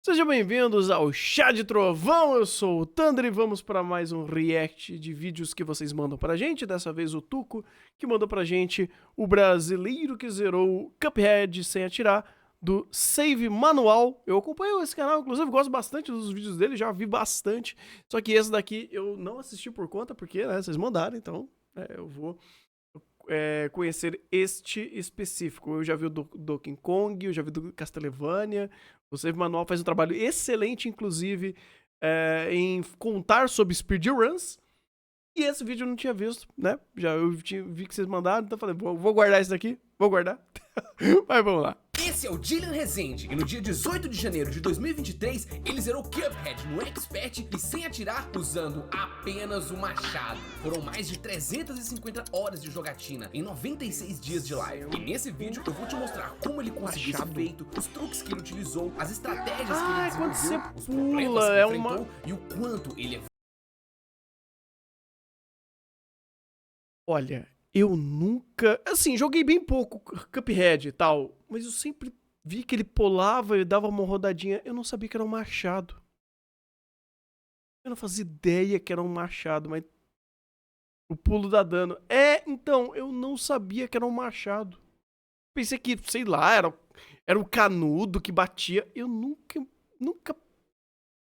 Sejam bem-vindos ao Chá de Trovão, eu sou o Thunder e vamos para mais um react de vídeos que vocês mandam pra gente. Dessa vez o Tuco, que mandou pra gente o brasileiro que zerou Cuphead sem atirar, do Save Manual. Eu acompanho esse canal, inclusive gosto bastante dos vídeos dele, já vi bastante. Só que esse daqui eu não assisti por conta, porque né, vocês mandaram, então eu vou conhecer este específico. Eu já vi o do Donkey Kong, eu já vi do Castlevania. O Save Manual faz um trabalho excelente, inclusive, em contar sobre speedruns. E esse vídeo eu não tinha visto, né? Vi que vocês mandaram, então falei, vou guardar isso daqui, vou guardar. Mas vamos lá. Esse é o Jillian Rezende, e no dia 18 de janeiro de 2023, ele zerou Cuphead no Expert e sem atirar, usando apenas o machado. Foram mais de 350 horas de jogatina em 96 dias de live. E nesse vídeo eu vou te mostrar como ele conseguiu esse feito, os truques que ele utilizou, as estratégias que ele desenvolveu, quando você os problemas que ele enfrentou e o quanto ele é... Olha, eu nunca... Assim, joguei bem pouco Cuphead e tal, mas eu sempre vi que ele pulava e dava uma rodadinha. Eu não sabia que era um machado. Eu não fazia ideia que era um machado, mas... O pulo dá dano. Então, eu não sabia que era um machado. Pensei que, sei lá, era o canudo que batia. Eu nunca...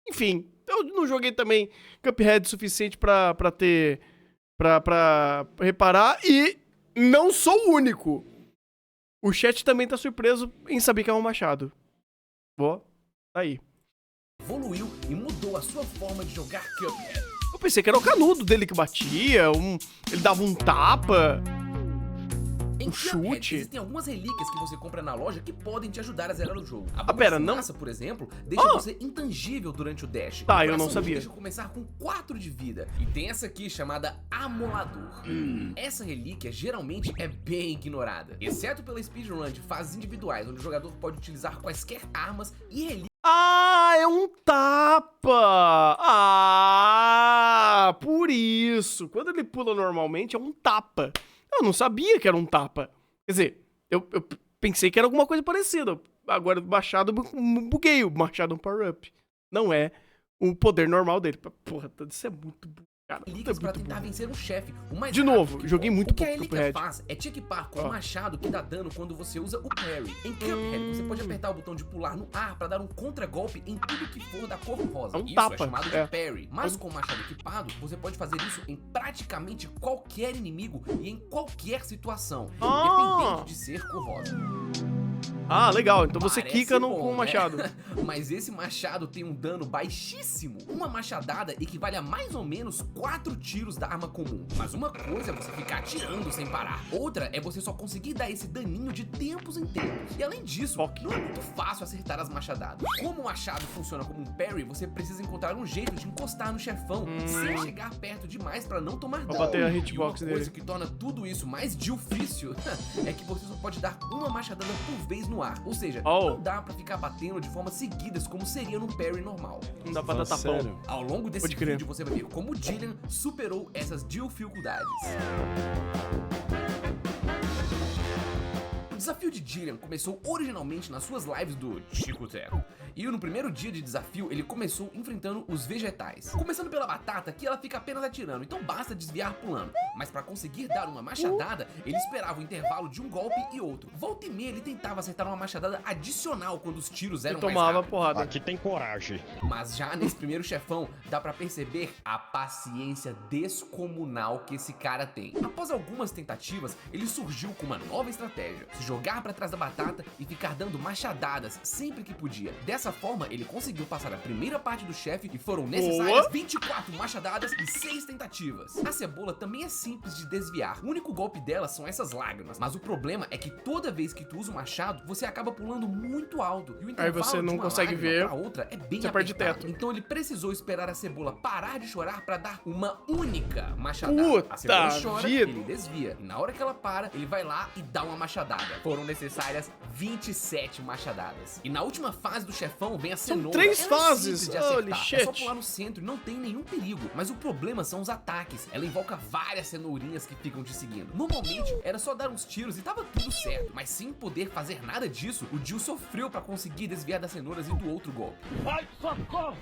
Enfim, eu não joguei também Cuphead o suficiente pra ter... Pra reparar, e não sou o único. O chat também tá surpreso em saber que é um machado. Tá aí. Evoluiu e mudou a sua forma de jogar Cuphead. Eu pensei que era o canudo dele que batia, ele dava um tapa, Em um Cuphead, chute. existem algumas relíquias que você compra na loja que podem te ajudar a zerar o jogo. A pera, não... fumaça, por exemplo, deixa você intangível durante o dash. Tá, O eu não coração sabia. deixa começar com 4 de vida. E tem essa aqui chamada Amolador. Essa relíquia geralmente é bem ignorada, exceto pela speedrun de fases individuais, onde o jogador pode utilizar quaisquer armas e relíquias. Ah, é um tapa! Por isso. Quando ele pula normalmente é um tapa. Eu não sabia que era um tapa. Quer dizer, eu pensei que era alguma coisa parecida. Agora o machado, buguei. O machado é um power-up. Não é o poder normal dele. Porra, isso é muito burro, cara. Relíquias pra tentar vencer um chefe. De novo, joguei muito pouco. O que a pouco relíquia Cuphead. faz é te equipar com um machado que dá dano quando você usa o parry. Em Cuphead, você pode apertar o botão de pular no ar pra dar um contra-golpe em tudo que for da cor rosa. É um Isso tapa, é chamado de parry. Mas com o machado equipado, você pode fazer isso em praticamente qualquer inimigo e em qualquer situação, independente de ser cor rosa. Ah, legal. Então você Parece quica bom, com o né? machado. Mas esse machado tem um dano baixíssimo. Uma machadada equivale a mais ou menos 4 tiros da arma comum. Mas uma coisa é você ficar atirando sem parar. Outra é você só conseguir dar esse daninho de tempos em tempos. E além disso, não é muito fácil acertar as machadadas. Como o machado funciona como um parry, você precisa encontrar um jeito de encostar no chefão sem chegar perto demais pra não tomar dano. bater a E hitbox uma dele. coisa que torna tudo isso mais difícil é que você só pode dar uma machadada por vez no ar. Ou seja, não dá pra ficar batendo de formas seguidas como seria num parry normal. Não dá pra dar tapão. Ao longo desse vídeo você vai ver como o Jillian superou essas dificuldades. O desafio de Jillian começou originalmente nas suas lives do Chico Teco. E no primeiro dia de desafio, ele começou enfrentando os vegetais. Começando pela batata, que ela fica apenas atirando, então basta desviar pulando. Mas pra conseguir dar uma machadada, ele esperava o intervalo de um golpe e outro. Volta e meia, ele tentava acertar uma machadada adicional quando os tiros eram mais Tomava rápidos. porrada. Aqui tem coragem. Mas já nesse primeiro chefão, dá pra perceber a paciência descomunal que esse cara tem. Após algumas tentativas, ele surgiu com uma nova estratégia: se jogar pra trás da batata e ficar dando machadadas sempre que podia. Dessa forma, ele conseguiu passar a primeira parte do chefe e foram necessárias 24 machadadas e 6 tentativas. A cebola também é simples de desviar. O único golpe dela são essas lágrimas, mas o problema é que toda vez que tu usa o machado, você acaba pulando muito alto. E o intervalo Aí você não de uma consegue lágrima ver, pra outra é bem você perde apertado. teto. Então ele precisou esperar a cebola parar de chorar pra dar uma única machadada. Puta A cebola chora, vida. ele desvia. E na hora que ela para, ele vai lá e dá uma machadada. Foram necessárias 27 machadadas. E na última fase do chefão vem a cenoura. São 3 Ela é fases. simples de acertar, Holy é só shit. pular no centro e não tem nenhum perigo. Mas o problema são os ataques. Ela invoca várias cenourinhas que ficam te seguindo. Normalmente era só dar uns tiros e tava tudo certo. Mas sem poder fazer nada disso, o Jill sofreu pra conseguir desviar das cenouras e do outro golpe. Ai, socorro!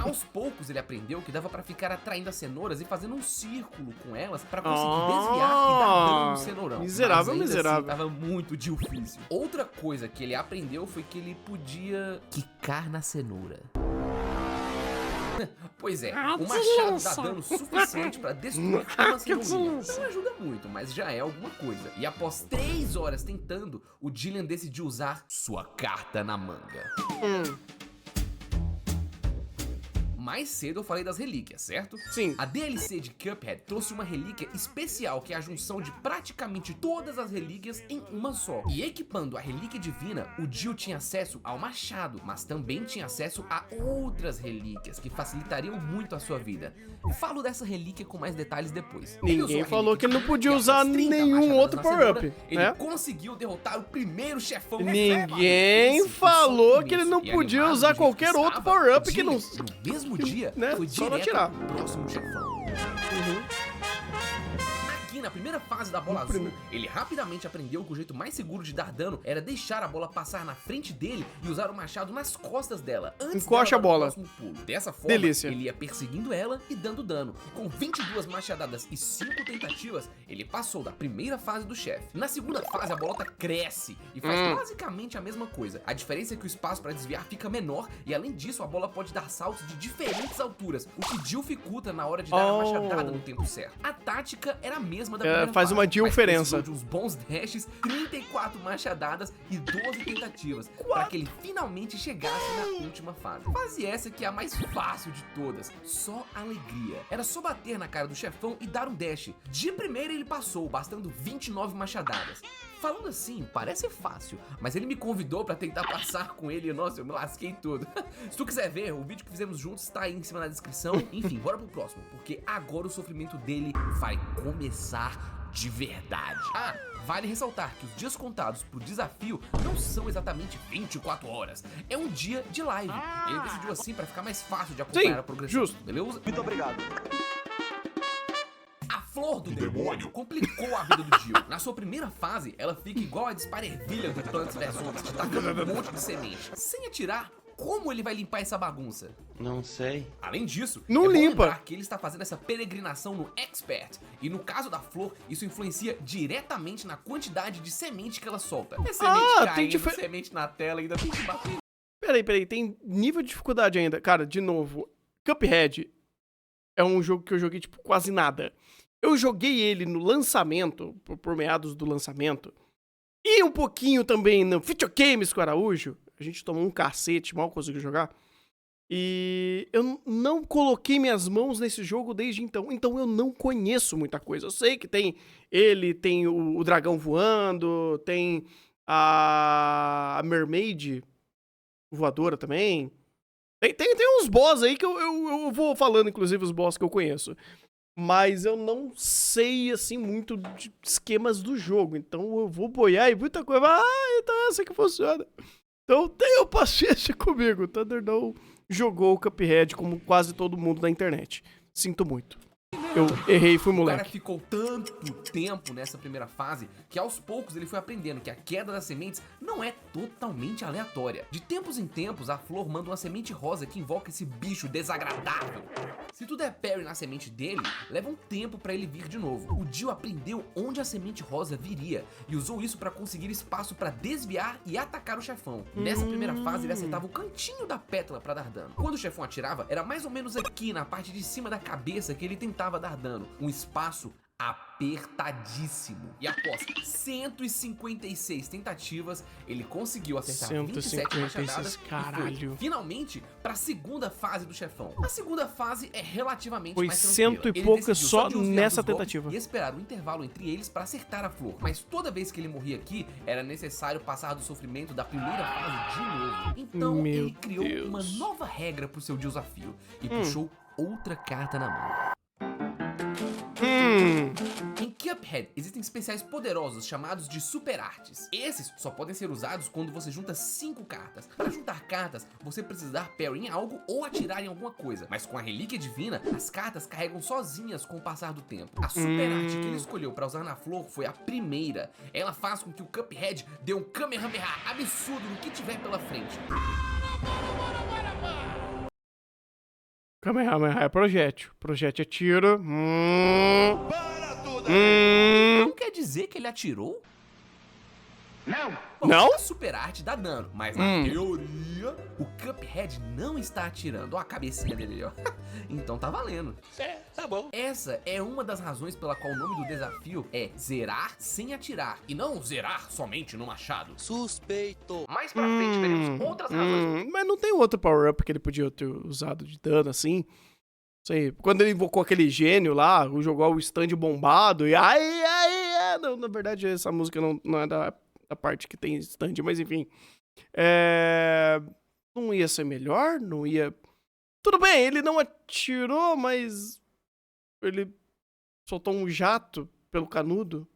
Aos poucos ele aprendeu que dava pra ficar atraindo as cenouras e fazendo um círculo com elas pra conseguir desviar e dar dano no cenourão. Miserável, Mas ainda miserável. assim, tava muito difícil. Outra coisa que ele aprendeu foi que ele podia quicar na cenoura. Pois é, o machado dá dano suficiente pra destruir uma cenourinha. Não ajuda muito, mas já é alguma coisa. E após 3 horas tentando, o Jillian decidiu usar sua carta na manga. Mais cedo eu falei das relíquias, certo? Sim. A DLC de Cuphead trouxe uma relíquia especial que é a junção de praticamente todas as relíquias em uma só. E equipando a relíquia divina, o Jill tinha acesso ao machado, mas também tinha acesso a outras relíquias que facilitariam muito a sua vida. Eu falo dessa relíquia com mais detalhes depois. Ninguém falou que ele não podia usar nenhum outro power-up, Ele né? conseguiu derrotar o primeiro chefão. Ninguém Esse falou foi que ele não e podia animado usar do jeito qualquer que outro estava, power-up o que não... Jillian, no mesmo dia, né? foi Só não direto atirar. pro próximo chefão. Aqui na primeira fase da bola azul, ele rapidamente aprendeu que o jeito mais seguro de dar dano era deixar a bola passar na frente dele e usar o machado nas costas dela, antes Encoste dela dar a bola. o próximo pulo. Dessa forma, Delícia. ele ia perseguindo ela e dando dano. Com 22 machadadas e 5 tentativas, ele passou da primeira fase do chefe. Na segunda fase, a bolota cresce e faz basicamente a mesma coisa. A diferença é que o espaço para desviar fica menor e, além disso, a bola pode dar saltos de diferentes alturas, o que dificulta na hora de dar a machadada no tempo certo. A tática era a mesma da primeira faz fase, uma mas diferença. precisou de uns bons dashes, 34 machadadas e 12 tentativas para que ele finalmente chegasse na última fase. Fase essa que é a mais fácil de todas, só alegria. Era só bater na cara do chefão e dar um dash. De primeira ele passou, bastando 29 machadadas. Falando assim, parece fácil, mas ele me convidou pra tentar passar com ele e, nossa, eu me lasquei todo. Se tu quiser ver, o vídeo que fizemos juntos tá aí em cima na descrição. Enfim, bora pro próximo, porque agora o sofrimento dele vai começar de verdade. Ah, vale ressaltar que os dias contados pro desafio não são exatamente 24 horas. É um dia de live. Ele decidiu assim pra ficar mais fácil de acompanhar a progressão. Justo. Beleza? Muito obrigado. A flor do demônio complicou a vida do Jill. Na sua primeira fase, ela fica igual a disparervilha do Plants vs Zombies, te tacando um monte de semente. Sem atirar, como ele vai limpar essa bagunça? Não sei. Além disso, Não é bom limpa. lembrar que ele está fazendo essa peregrinação no Expert. E no caso da flor, isso influencia diretamente na quantidade de semente que ela solta. É semente tem caindo, semente na tela, ainda tem que bater. Peraí, tem nível de dificuldade ainda. Cara, de novo, Cuphead é um jogo que eu joguei, tipo, quase nada. Eu joguei ele no lançamento, por meados do lançamento, e um pouquinho também no Videogames com o Araújo. A gente tomou um cacete, mal conseguiu jogar. E eu não coloquei minhas mãos nesse jogo desde então. Então eu não conheço muita coisa. Eu sei que tem ele, tem o dragão voando, tem a Mermaid voadora também. Tem uns boss aí que eu vou falando, inclusive, os boss que eu conheço. Mas eu não sei, assim, muito de esquemas do jogo. Então eu vou boiar e muita coisa. Então é assim que funciona. Então tenham paciência comigo. O Thunder não jogou o Cuphead como quase todo mundo na internet. Sinto muito. Eu errei e fui O cara moleque. ficou tanto tempo nessa primeira fase que aos poucos ele foi aprendendo que a queda das sementes não é totalmente aleatória. De tempos em tempos, a flor manda uma semente rosa que invoca esse bicho desagradável. Se tu der parry na semente dele, leva um tempo pra ele vir de novo. O Jill aprendeu onde a semente rosa viria e usou isso pra conseguir espaço pra desviar e atacar o chefão. Nessa primeira fase, ele acertava o cantinho da pétala pra dar dano. Quando o chefão atirava, era mais ou menos aqui na parte de cima da cabeça que ele tentava dar dano. Um espaço apertadíssimo. E após 156 tentativas, ele conseguiu acertar 27 machadadas caralho. e foi finalmente pra segunda fase do chefão. A segunda fase é relativamente Foi mais cento tranquila. e Ele poucas decidiu só desviar nessa dos golpes tentativa. E esperar um intervalo entre eles pra acertar a flor. Mas toda vez que ele morria aqui, era necessário passar do sofrimento da primeira fase de novo. Então Meu ele criou Deus. uma nova regra pro seu desafio e puxou outra carta na mão. Em Cuphead, existem especiais poderosos chamados de Super Artes. Esses só podem ser usados quando você junta 5 cartas. Para juntar cartas, você precisa dar parry em algo ou atirar em alguma coisa. Mas com a Relíquia Divina, as cartas carregam sozinhas com o passar do tempo. A Super Arte que ele escolheu para usar na flor foi a primeira. Ela faz com que o Cuphead dê um Kamehameha absurdo no que tiver pela frente. Kamehameha é projétil. Projétil é tiro. Não quer dizer que ele atirou? Não! Bom, Não? A Super Arte dá dano, mas na teoria, o Cuphead não está atirando. Ó a cabecinha dele ali, ó. Então tá valendo. É, tá bom. Essa é uma das razões pela qual o nome do desafio é zerar sem atirar, e não zerar somente no machado. Suspeito. Mais pra frente veremos outras razões. Mas não tem outro power-up que ele podia ter usado de dano assim? Não sei. Quando ele invocou aquele gênio lá, jogou o stand bombado e não, na verdade essa música não é da parte que tem stand, mas enfim. Não ia ser melhor? Não ia... Tudo bem, ele não atirou, mas ele soltou um jato pelo canudo.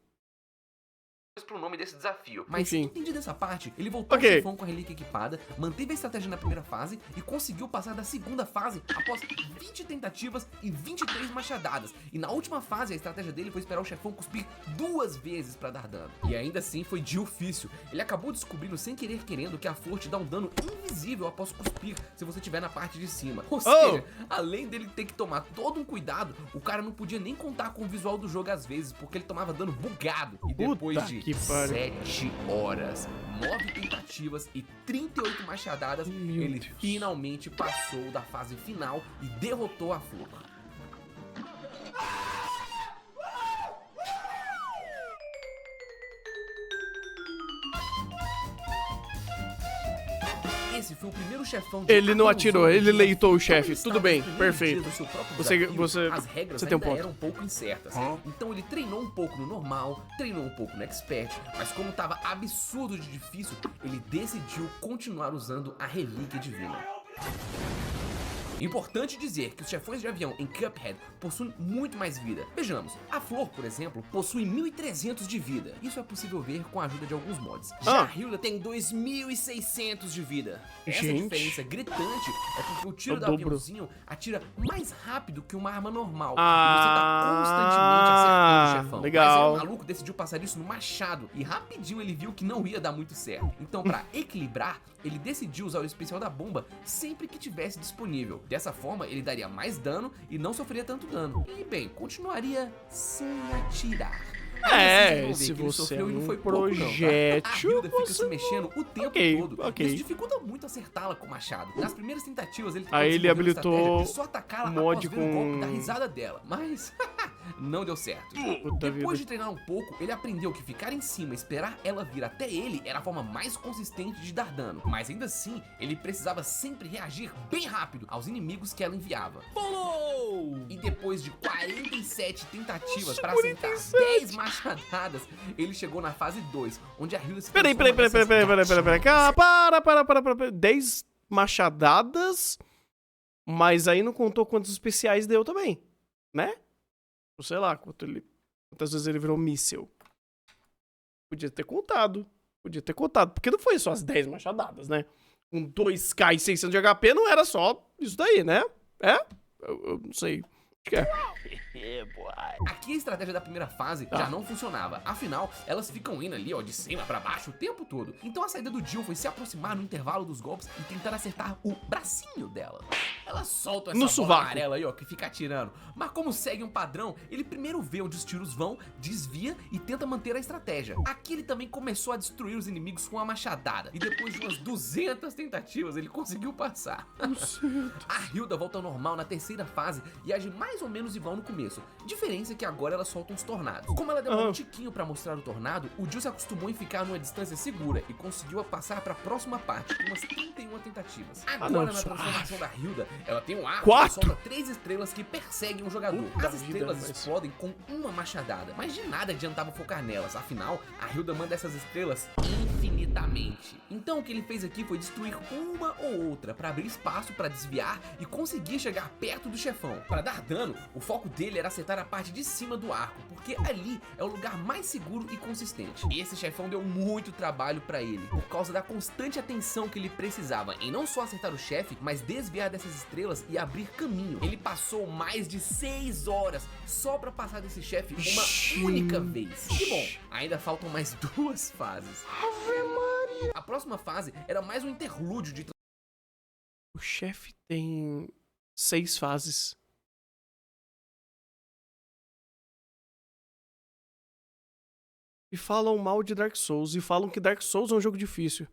Pro nome desse desafio. Mas, Enfim. entendida essa parte, ele voltou ao chefão com a relíquia equipada, manteve a estratégia na primeira fase e conseguiu passar da segunda fase após 20 tentativas e 23 machadadas. E na última fase, a estratégia dele foi esperar o chefão cuspir 2 vezes pra dar dano. E ainda assim foi difícil. Ele acabou descobrindo sem querer querendo que a flor te dá um dano invisível após cuspir se você estiver na parte de cima. Ou seja, além dele ter que tomar todo um cuidado, o cara não podia nem contar com o visual do jogo às vezes, porque ele tomava dano bugado. E depois de 7 horas, 9 tentativas e 38 machadadas, ele finalmente passou da fase final e derrotou a flor. Esse foi o primeiro chefão de Ele não atirou, ele leitou leitou o chefe. Tudo bem, perfeito. Você As regras tem um ainda ponto. eram um pouco incertas. Então ele treinou um pouco no normal, treinou um pouco no expert, mas como tava absurdo de difícil, ele decidiu continuar usando a Relíquia Divina. Importante dizer que os chefões de avião em Cuphead possuem muito mais vida. Vejamos, a flor, por exemplo, possui 1.300 de vida. Isso é possível ver com a ajuda de alguns mods. Já a Hilda tem 2.600 de vida. Essa diferença gritante é porque o tiro do aviãozinho atira mais rápido que uma arma normal. E você tá constantemente acertando o chefão. Legal. Mas aí o maluco decidiu passar isso no machado e rapidinho ele viu que não ia dar muito certo. Então, pra equilibrar, ele decidiu usar o especial da bomba sempre que tivesse disponível. Dessa forma, ele daria mais dano e não sofreria tanto dano. E, bem, continuaria sem atirar. Se você é um projétil, A Hilda fica se mexendo o tempo todo. Ok. Isso dificulta muito acertá-la com o machado. Nas primeiras tentativas, ele Aí ele habilitou só atacá-la mod após ver o golpe com- da risada dela. Mas não deu certo. Puta Depois vida. de treinar um pouco, ele aprendeu que ficar em cima e esperar ela vir até ele era a forma mais consistente de dar dano. Mas ainda assim, ele precisava sempre reagir bem rápido aos inimigos que ela enviava. E depois de 47 tentativas para acertar 10 machadadas, ele chegou na fase 2, onde a Hilda se Peraí. Para. 10 machadadas, mas aí não contou quantos especiais deu também, né? Ou sei lá, quantas vezes ele virou míssil. Podia ter contado, porque não foi só as 10 machadadas, né? Com 2k e 600 de HP não era só isso daí, né? Eu não sei. Acho que é. Aqui a estratégia da primeira fase já não funcionava. Afinal, elas ficam indo ali, ó, de cima pra baixo o tempo todo. Então a saída do Jill foi se aproximar no intervalo dos golpes e tentar acertar o bracinho dela. Ela solta essa No bola sovaco. amarela aí, ó, que fica atirando. Mas como segue um padrão, ele primeiro vê onde os tiros vão, desvia e tenta manter a estratégia. Aqui ele também começou a destruir os inimigos com uma machadada. E depois de umas 200 tentativas, ele conseguiu passar. A Hilda volta ao normal na terceira fase e age mais ou menos igual no começo. Diferença é que agora ela solta uns tornados. Como ela demorou um tiquinho pra mostrar o tornado, o Jill se acostumou em ficar numa distância segura e conseguiu passar pra próxima parte, com umas 31 tentativas. Agora, na transformação da Hilda, ela tem um arco que 4? solta 3 estrelas que perseguem o jogador. Puta As vida, estrelas mas- explodem com uma machadada, mas de nada adiantava focar nelas. Afinal, a Hilda manda essas estrelas infinitamente rapidamente. Então o que ele fez aqui foi destruir uma ou outra para abrir espaço para desviar e conseguir chegar perto do chefão. Para dar dano, o foco dele era acertar a parte de cima do arco, porque ali é o lugar mais seguro e consistente. Esse chefão deu muito trabalho para ele, por causa da constante atenção que ele precisava em não só acertar o chefe, mas desviar dessas estrelas e abrir caminho. Ele passou mais de 6 horas só para passar desse chefe uma única vez. E bom, ainda faltam mais 2 fases. A próxima fase era mais um interlúdio de... O chefe tem 6 fases. E falam mal de Dark Souls. E falam que Dark Souls é um jogo difícil.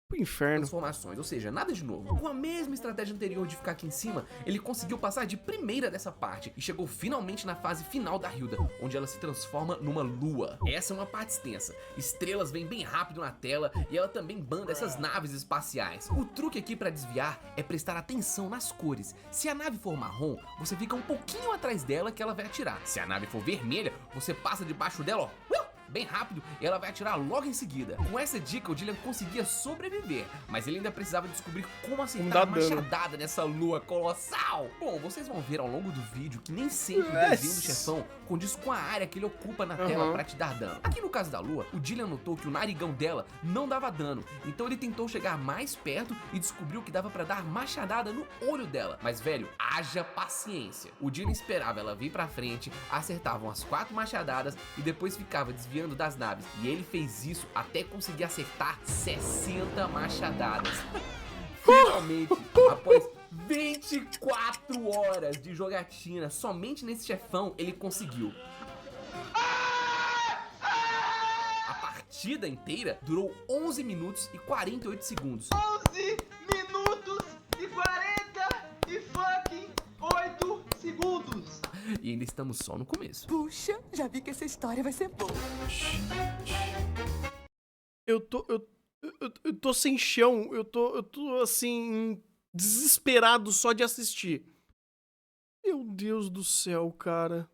Pro inferno. Transformações, ou seja, nada de novo. Com a mesma estratégia anterior de ficar aqui em cima, ele conseguiu passar de primeira dessa parte e chegou finalmente na fase final da Hilda, onde ela se transforma numa lua. Essa é uma parte extensa, estrelas vêm bem rápido na tela e ela também banda essas naves espaciais. O truque aqui para desviar é prestar atenção nas cores. Se a nave for marrom, você fica um pouquinho atrás dela que ela vai atirar. Se a nave for vermelha, você passa debaixo dela, ó, bem rápido, e ela vai atirar logo em seguida. Com essa dica, o Dylan conseguia sobreviver, mas ele ainda precisava descobrir como acertar a machadada nessa lua colossal. Bom, vocês vão ver ao longo do vídeo que nem sempre o desenho do chefão condiz com a área que ele ocupa na tela pra te dar dano. Aqui no caso da lua, o Dylan notou que o narigão dela não dava dano, então ele tentou chegar mais perto e descobriu que dava pra dar machadada no olho dela. Mas velho, haja paciência. O Dylan esperava ela vir pra frente, acertavam as 4 machadadas e depois ficava desviando das naves, e ele fez isso até conseguir acertar 60 machadadas. Finalmente, após 24 horas de jogatina, somente nesse chefão ele conseguiu. A partida inteira durou 11 minutos e 48 segundos. 11 minutos e 48 segundos. E ainda estamos só no começo. Puxa, já vi que essa história vai ser boa. Eu tô sem chão. Eu tô assim, desesperado só de assistir. Meu Deus do céu, cara.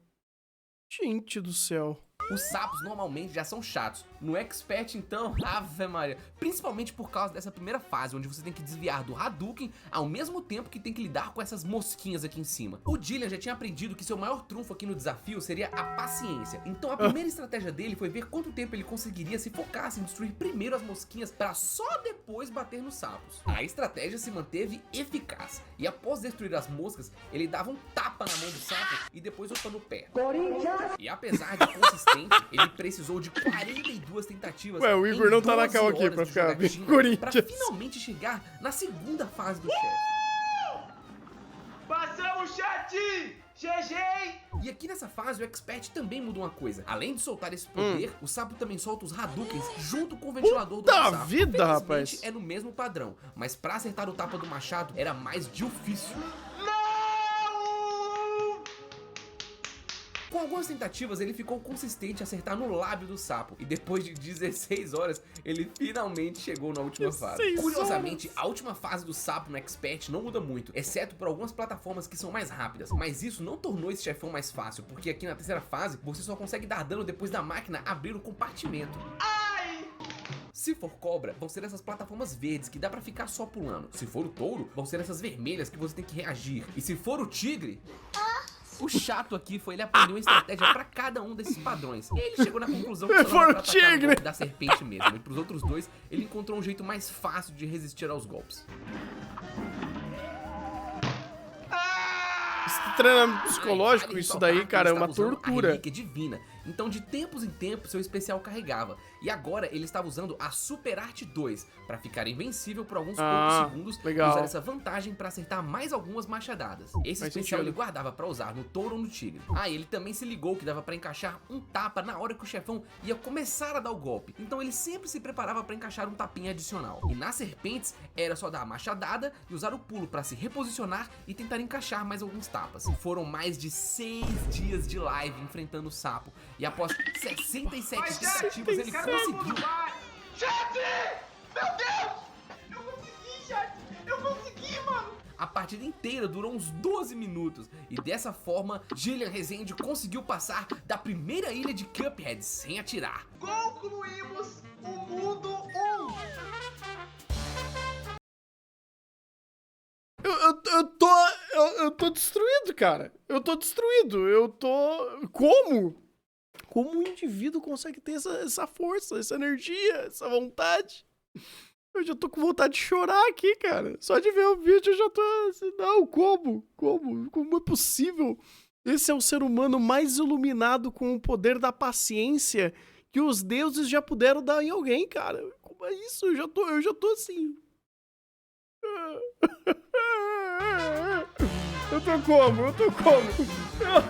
Gente do céu. Os sapos normalmente já são chatos. No Expert, então, ave Maria. Principalmente por causa dessa primeira fase, onde você tem que desviar do Hadouken ao mesmo tempo que tem que lidar com essas mosquinhas aqui em cima. O Dylan já tinha aprendido que seu maior trunfo aqui no desafio seria a paciência. Então a primeira estratégia dele foi ver quanto tempo ele conseguiria se focasse em destruir primeiro as mosquinhas para só depois bater nos sapos. A estratégia se manteve eficaz. E após destruir as moscas, ele dava um tapa na mão do sapo e depois outra no pé. E apesar de consistente, ele precisou de 42 tentativas. Ué, o Igor não tá na cal aqui pra ficar Corinthians. Pra finalmente chegar na segunda fase do chefe. Passamos, chat! GG! E aqui nessa fase o Expert também muda uma coisa. Além de soltar esse poder, o sapo também solta os Hadoukens junto com o ventilador do sapo. Vida, rapaz! É no mesmo padrão, mas pra acertar o tapa do machado era mais de ofício. Com algumas tentativas, ele ficou consistente em acertar no lábio do sapo. E depois de 16 horas, ele finalmente chegou na última fase. Curiosamente, a última fase do sapo no Expert não muda muito, exceto por algumas plataformas que são mais rápidas. Mas isso não tornou esse chefão mais fácil, porque aqui na terceira fase, você só consegue dar dano depois da máquina abrir o compartimento. Se for cobra, vão ser essas plataformas verdes que dá pra ficar só pulando. Se for o touro, vão ser essas vermelhas que você tem que reagir. E se for o tigre... O chato aqui foi ele aprender uma estratégia pra cada um desses padrões. E ele chegou na conclusão que só dava pra atacar o golpe da serpente mesmo. E pros outros dois, ele encontrou um jeito mais fácil de resistir aos golpes. Esse treinamento psicológico, isso daí, cara, é uma tortura. A relíquia divina. Então de tempos em tempos seu especial carregava. E agora ele estava usando a Super Arte 2 para ficar invencível por alguns poucos segundos. Legal. E usar essa vantagem para acertar mais algumas machadadas. Esse especial ele guardava para usar no touro ou no tigre. Ele também se ligou que dava para encaixar um tapa na hora que o chefão ia começar a dar o golpe. Então ele sempre se preparava para encaixar um tapinha adicional. E nas serpentes era só dar a machadada e usar o pulo para se reposicionar e tentar encaixar mais alguns tapas. Foram mais de 6 dias de live enfrentando o sapo. E após 67 tentativas, ele conseguiu. Chat! Meu Deus! Eu consegui, chat! Eu consegui, mano! A partida inteira durou uns 12 minutos. E dessa forma, Gillian Rezende conseguiu passar da primeira ilha de Cuphead sem atirar. Concluímos o mundo 1! eu tô destruído, cara. Eu tô destruído. Eu tô... Como? Como um indivíduo consegue ter essa força, essa energia, essa vontade? Eu já tô com vontade de chorar aqui, cara. Só de ver o vídeo eu já tô assim, não, como? Como é possível? Esse é o ser humano mais iluminado com o poder da paciência que os deuses já puderam dar em alguém, cara. Como é isso? Eu já tô assim. Eu tô como?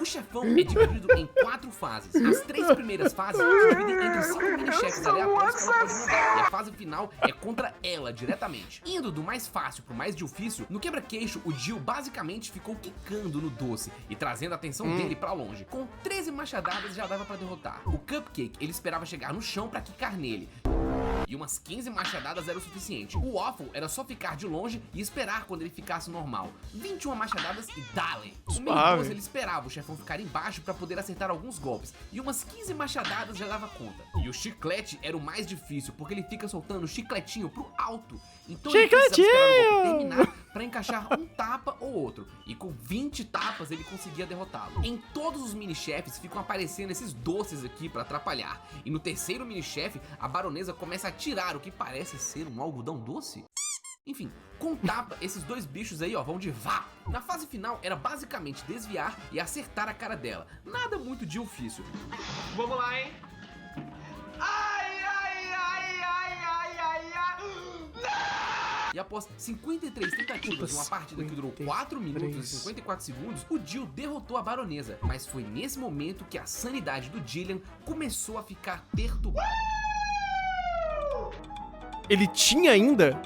O chefão é dividido em 4 fases. As 3 primeiras fases se dividem entre 5 mini-chefes aleatórios que ela pode montar. E a fase final é contra ela, diretamente. Indo do mais fácil pro mais difícil, no quebra-queixo, o Jill basicamente ficou quicando no doce e trazendo a atenção dele pra longe. Com 13 machadadas já dava pra derrotar. O Cupcake, ele esperava chegar no chão pra quicar nele. E umas 15 machadadas era o suficiente. O Waffle era só ficar de longe e esperar quando ele ficasse normal. 21 machadadas e dale. O Mini-Boss, ele esperava o chefão ficar embaixo pra poder acertar alguns golpes. E umas 15 machadadas já dava conta. E o Chiclete era o mais difícil, porque ele fica soltando chicletinho pro alto. Então ele precisava esperar o golpe terminar pra encaixar um tapa ou outro. E com 20 tapas ele conseguia derrotá-lo. Em todos os mini-chefes ficam aparecendo esses doces aqui pra atrapalhar. E no terceiro mini-chefe, a baronesa começa a tirar o que parece ser um algodão doce. Enfim, com tapa, esses 2 bichos aí, ó, vão de vá. Na fase final, era basicamente desviar e acertar a cara dela. Nada muito difícil. Vamos lá, hein? Ai, ai, ai, ai, ai, ai, ai. E após 53 tentativas, uma partida que durou 4 minutos e 54 segundos, o Jill derrotou a baronesa. Mas foi nesse momento que a sanidade do Jillian começou a ficar perturbada. Ele tinha ainda?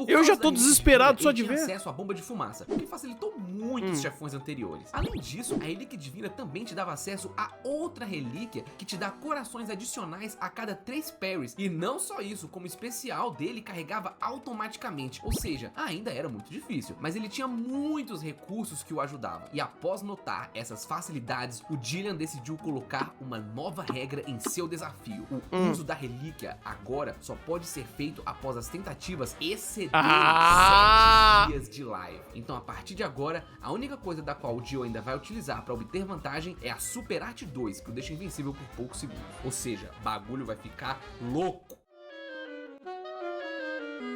Eu já tô desesperado só de ver. Acesso à bomba de fumaça, o que facilitou muito os chefões anteriores. Além disso, a relíquia divina também te dava acesso a outra relíquia que te dá corações adicionais a cada 3 parries. E não só isso, como o especial dele carregava automaticamente, ou seja, ainda era muito difícil, mas ele tinha muitos recursos que o ajudavam. E após notar essas facilidades, o Jillian decidiu colocar uma nova regra em seu desafio. O uso da relíquia agora só pode ser feito após as tentativas excederem 7 dias de live. Então, a partir de agora, a única coisa da qual o Jill ainda vai utilizar para obter vantagem é a Super Arte 2, que o deixa invencível por poucos segundos. Ou seja, bagulho vai ficar louco.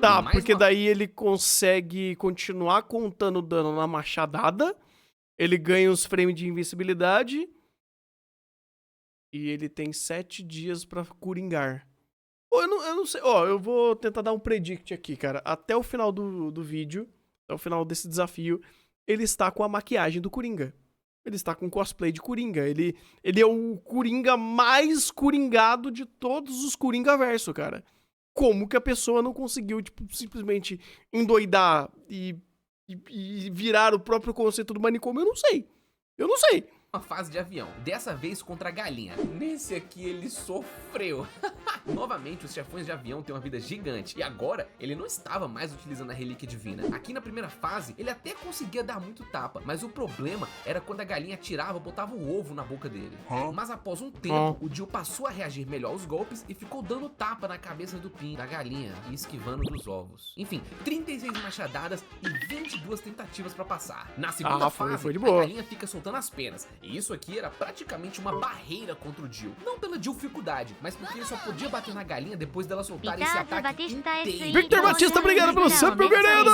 Tá, porque daí ele consegue continuar contando dano na machadada, ele ganha os frames de invencibilidade e ele tem 7 dias pra coringar. Eu não sei, ó, eu vou tentar dar um predict aqui, cara. Até o final do vídeo, até o final desse desafio, ele está com a maquiagem do Coringa. Ele está com cosplay de Coringa. Ele é o Coringa mais coringado de todos os Coringa-verso, cara. Como que a pessoa não conseguiu, tipo, simplesmente endoidar e virar o próprio conceito do manicômio? Eu não sei. Uma fase de avião, dessa vez contra a galinha. Nesse aqui ele sofreu. Novamente, os chefões de avião têm uma vida gigante. E agora, ele não estava mais utilizando a relíquia divina. Aqui na primeira fase, ele até conseguia dar muito tapa, mas o problema era quando a galinha tirava, botava o ovo na boca dele. Mas após um tempo, o Jill passou a reagir melhor aos golpes e ficou dando tapa na cabeça do Pin, da galinha, e esquivando dos ovos. Enfim, 36 machadadas e 22 tentativas pra passar. Na segunda fase, foi de boa. A galinha fica soltando as penas. E isso aqui era praticamente uma barreira contra o Jill. Não pela dificuldade, mas porque ele só podia bater na galinha depois dela soltar esse ataque inteiro. Victor Batista, obrigado pelo sub, meu querido!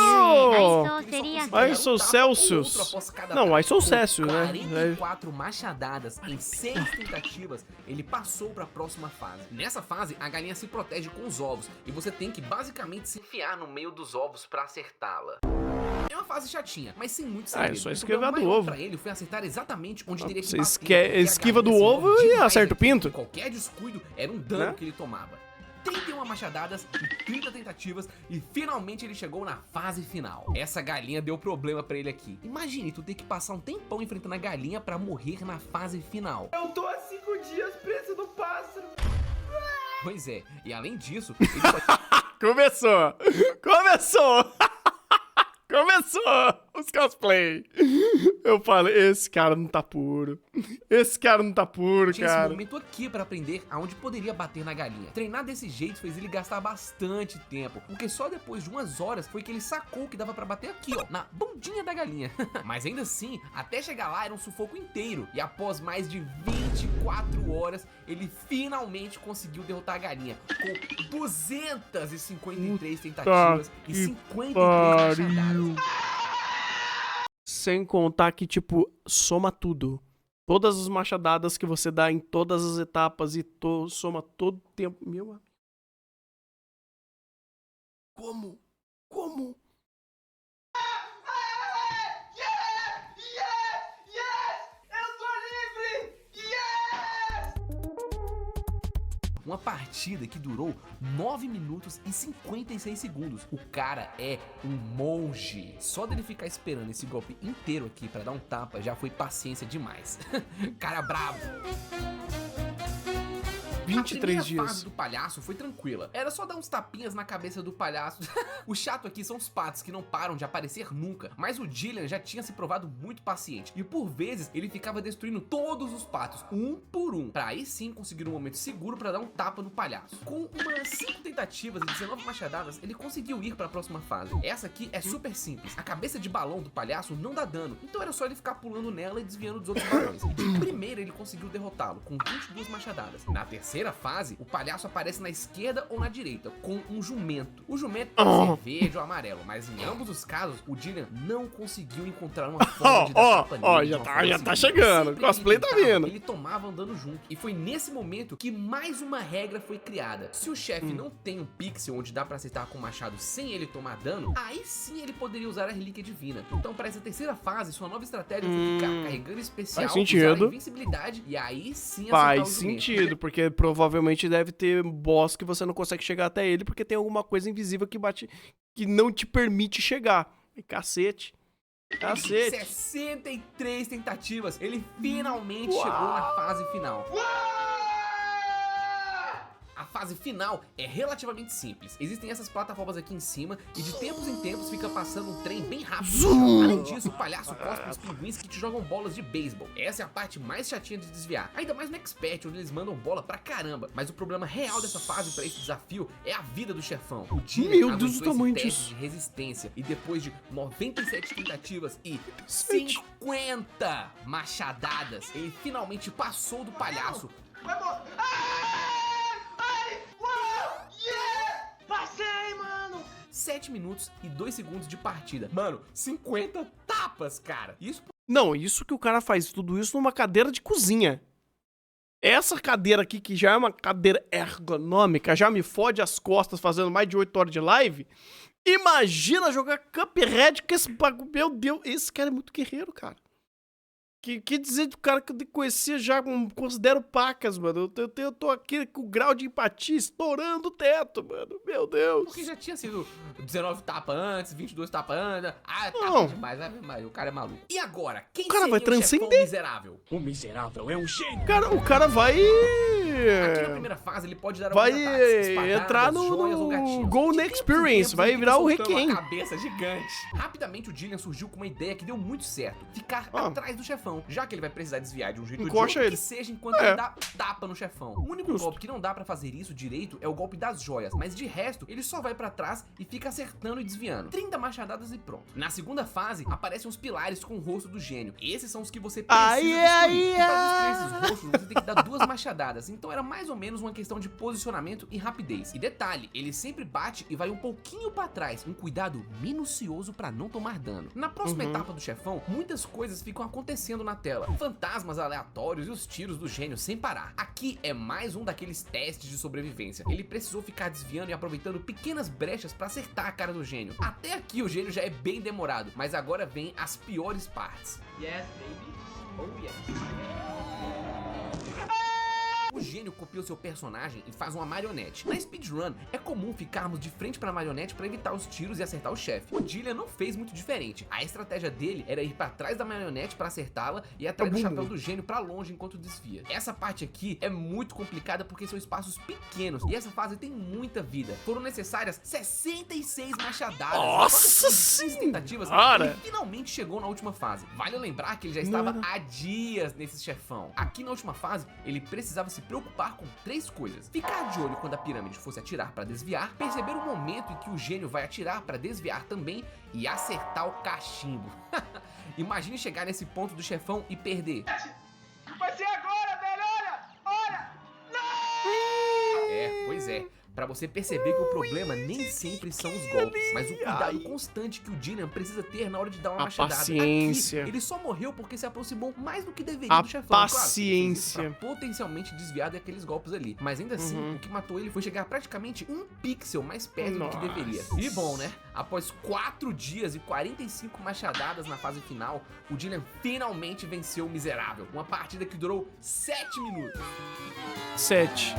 I sou Celsius. Não, I sou Celsius, né? 44 machadadas em 6 tentativas, ele passou pra próxima fase. Nessa fase, a galinha se protege com os ovos, e você tem que basicamente se enfiar no meio dos ovos pra acertá-la. É uma fase chatinha, mas sem muito segredo. É só esquivar do ovo. Pra ele foi acertar exatamente onde teria que Você bater. esquiva do ovo e acerta o pinto. Qualquer descuido era um dano que ele tomava. 31 machadadas e 30 tentativas e finalmente ele chegou na fase final. Essa galinha deu problema pra ele aqui. Imagine tu ter que passar um tempão enfrentando a galinha pra morrer na fase final. Eu tô há 5 dias preso no pássaro. Pois é, e além disso, ele só... Começou! Os cosplay. Eu falei, esse cara não tá puro. Esse cara não tá puro, Tinha esse cara. momento aqui pra aprender aonde poderia bater na galinha. Treinar desse jeito fez ele gastar bastante tempo, porque só depois de umas horas foi que ele sacou que dava pra bater aqui, ó, na bundinha da galinha. Mas ainda assim, até chegar lá era um sufoco inteiro, e após mais de 24 horas, ele finalmente conseguiu derrotar a galinha, com 253 tentativas e 53 machadadas. Sem contar que, tipo, soma tudo. Todas as machadadas que você dá em todas as etapas e soma todo o tempo. Meu amigo. Como? Como? Eu tô livre! Yes! Uma partida que durou 9 minutos e 56 segundos. O cara é um monge. Só dele ficar esperando esse golpe inteiro aqui pra dar um tapa já foi paciência demais. Cara bravo. 23 A primeira fase dias. do palhaço foi tranquila. Era só dar uns tapinhas na cabeça do palhaço. O chato aqui são os patos que não param de aparecer nunca. Mas o Dillian já tinha se provado muito paciente. E por vezes ele ficava destruindo todos os patos, um por um. Pra aí sim conseguir um momento seguro pra dar um tapa no palhaço. Com umas 5 tentativas e 19 machadadas, ele conseguiu ir pra próxima fase. Essa aqui é super simples. A cabeça de balão do palhaço não dá dano. Então era só ele ficar pulando nela e desviando dos outros balões. E de primeira ele conseguiu derrotá-lo, com 22 machadadas. Na terceira fase, o palhaço aparece na esquerda ou na direita, com um jumento. O jumento pode ser verde ou amarelo, mas em ambos os casos, o Dillian não conseguiu encontrar uma forma de dar tapa nele de uma forma já tá segura. chegando. Sempre Cosplay que ele tá tentava, vindo. ele tomava andando junto. E foi nesse momento que mais uma regra foi criada. Se o chefe não tem um pixel onde dá pra acertar com o machado sem ele tomar dano, aí sim ele poderia usar a relíquia divina. Então para essa terceira fase, sua nova estratégia foi ficar carregando especial, Faz sentido. usar a invencibilidade e aí sim acertar Faz o jumento. sentido, porque provavelmente deve ter boss que você não consegue chegar até ele porque tem alguma coisa invisível que bate, que não te permite chegar. E cacete. Cacete. 63 tentativas, ele finalmente chegou na fase final. A fase final é relativamente simples. Existem essas plataformas aqui em cima e de tempos em tempos fica passando um trem bem rápido no chão. Além disso, o palhaço cospe os pinguins que te jogam bolas de beisebol. Essa é a parte mais chatinha de desviar. Ainda mais no Expert, onde eles mandam bola pra caramba. Mas o problema real dessa fase pra esse desafio é a vida do chefão. O Dillian Meu Deus do aguentou tamanho esse teste disso. de resistência e depois de 97 tentativas e 50 machadadas, ele finalmente passou do palhaço. Vai morrer! Ai! Uau! Yeah! Passei, mano! 7 minutos e 2 segundos de partida. Mano, 50 tapas, cara. Isso Não, isso que o cara faz tudo isso numa cadeira de cozinha. Essa cadeira aqui, que já é uma cadeira ergonômica, já me fode as costas fazendo mais de 8 horas de live. Imagina jogar Cuphead com esse bagulho. Meu Deus, esse cara é muito guerreiro, cara. Que dizer do cara que eu conhecia já, considero pacas, mano. Eu tô aqui com o grau de empatia estourando o teto, mano. Meu Deus. porque já tinha sido 19 tapas antes, 22 tapas antes. Ah, Não. tapa demais, mas o cara é maluco. E agora, quem O cara vai seria o chefão transcender. miserável? O cara vai. Aqui na primeira fase ele pode dar Vai alguns ataques, espadadas, entrar joias ou no gatinhos. Golden De tempos em Experience, tempos, vai ele fica virar o soltando Requiem. uma cabeça gigante. Rapidamente o Dillian surgiu com uma ideia que deu muito certo. Ficar atrás do chefão, já que ele vai precisar desviar de um jeito ou de Encoxa outro, ele. que seja enquanto É. ele dá tapa no chefão. O único Justo. golpe que não dá pra fazer isso direito é o golpe das joias, mas de resto ele só vai pra trás e fica acertando e desviando. 30 machadadas e pronto. Na segunda fase aparecem os pilares com o rosto do gênio. Esses são os que você precisa destruir. E pra destruir esses rostos você tem que dar 2 machadadas. Então era mais ou menos uma questão de posicionamento e rapidez. E detalhe, ele sempre bate e vai um pouquinho pra trás. Um cuidado minucioso pra não tomar dano. Na próxima etapa do chefão, muitas coisas ficam acontecendo na tela. Fantasmas aleatórios e os tiros do gênio sem parar. Aqui é mais um daqueles testes de sobrevivência. Ele precisou ficar desviando e aproveitando pequenas brechas pra acertar a cara do gênio. Até aqui o gênio já é bem demorado, mas agora vem as piores partes. Yes, baby. Oh, yes. O gênio copia o seu personagem e faz uma marionete. Na speedrun, é comum ficarmos de frente pra marionete pra evitar os tiros e acertar o chefe. O Dillian não fez muito diferente. A estratégia dele era ir pra trás da marionete pra acertá-la e atrás do chapéu do gênio pra longe enquanto desvia. Essa parte aqui é muito complicada porque são espaços pequenos e essa fase tem muita vida. Foram necessárias 66 machadadas. Nossa tentativas, senhora! ele finalmente chegou na última fase. Vale lembrar que ele já estava há dias nesse chefão. Aqui na última fase, ele precisava se preocupar com 3 coisas: ficar de olho quando a pirâmide fosse atirar pra desviar, perceber o momento em que o gênio vai atirar pra desviar também e acertar o cachimbo. Imagine chegar nesse ponto do chefão e perder. Vai ser agora, velho! Olha! Pois é. Pra você perceber que o problema nem sempre são os golpes, mas o cuidado constante que o Dillian precisa ter na hora de dar uma machadada. Paciência. Aqui, ele só morreu porque se aproximou mais do que deveria do chefão. Paciência. Claro, pra potencialmente desviar daqueles golpes ali. Mas ainda assim, o que matou ele foi chegar praticamente 1 pixel mais perto do que deveria. E bom, né? Após 4 dias e 45 machadadas na fase final, o Dillian finalmente venceu o miserável. Uma partida que durou 7 minutos. 7.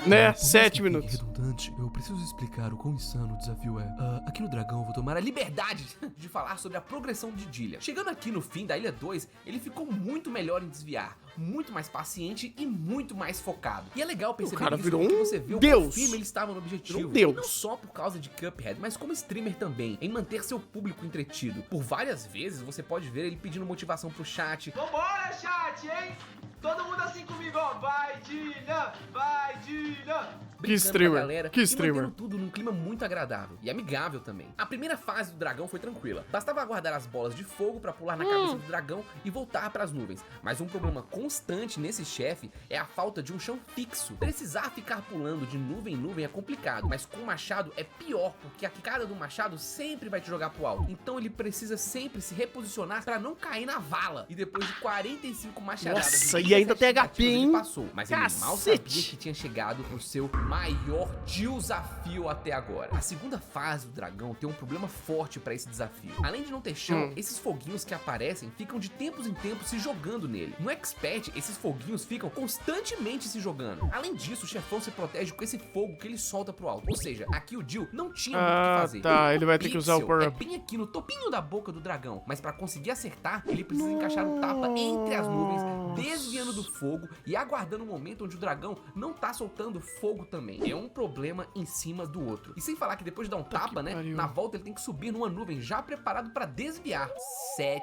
Né? 7 minutos. Redundante, eu preciso explicar o quão insano o desafio é. Aqui no Dragão eu vou tomar a liberdade de falar sobre a progressão de Dillian. Chegando aqui no fim da Ilha 2, ele ficou muito melhor em desviar, muito mais paciente e muito mais focado. E é legal perceber cara isso virou porque um você vê o deus. quão firme ele estava no objetivo. Virou um deus. E não só por causa de Cuphead, mas como streamer também, em manter seu público entretido. Por várias vezes você pode ver ele pedindo motivação pro chat. Vambora, chat, hein? Todo mundo assim comigo, ó. Vai, Dillian! Vai, Dillian! Que streamer, galera, que streamer. E mantendo tudo num clima muito agradável e amigável também. A primeira fase do dragão foi tranquila. Bastava aguardar as bolas de fogo pra pular na cabeça do dragão e voltar pras nuvens. Mas um problema constante nesse chefe é a falta de um chão fixo. Precisar ficar pulando de nuvem em nuvem é complicado, mas com o machado é pior, porque a quicada do machado sempre vai te jogar pro alto. Então ele precisa sempre se reposicionar pra não cair na vala. E depois de 45 machadadas... Nossa, e ainda tem HP, hein? Ele passou, mas ele mal sabia Cacete. que tinha chegado pro seu maior desafio até agora. A segunda fase do dragão tem um problema forte pra esse desafio. Além de não ter chão, esses foguinhos que aparecem ficam de tempos em tempos se jogando nele. No Expert, esses foguinhos ficam constantemente se jogando. Além disso, o chefão se protege com esse fogo que ele solta pro alto. Ou seja, aqui o Jill não tinha muito o que fazer. Tá, ele vai ter que usar o pixel power é up. bem aqui no topinho da boca do dragão, mas pra conseguir acertar, ele precisa encaixar um tapa entre as nuvens, desviando do fogo e aguardando o momento onde o dragão não tá soltando fogo também. É um problema em cima do outro. E sem falar que depois de dar um tapa, né, pariu. na volta ele tem que subir numa nuvem já preparado pra desviar. 7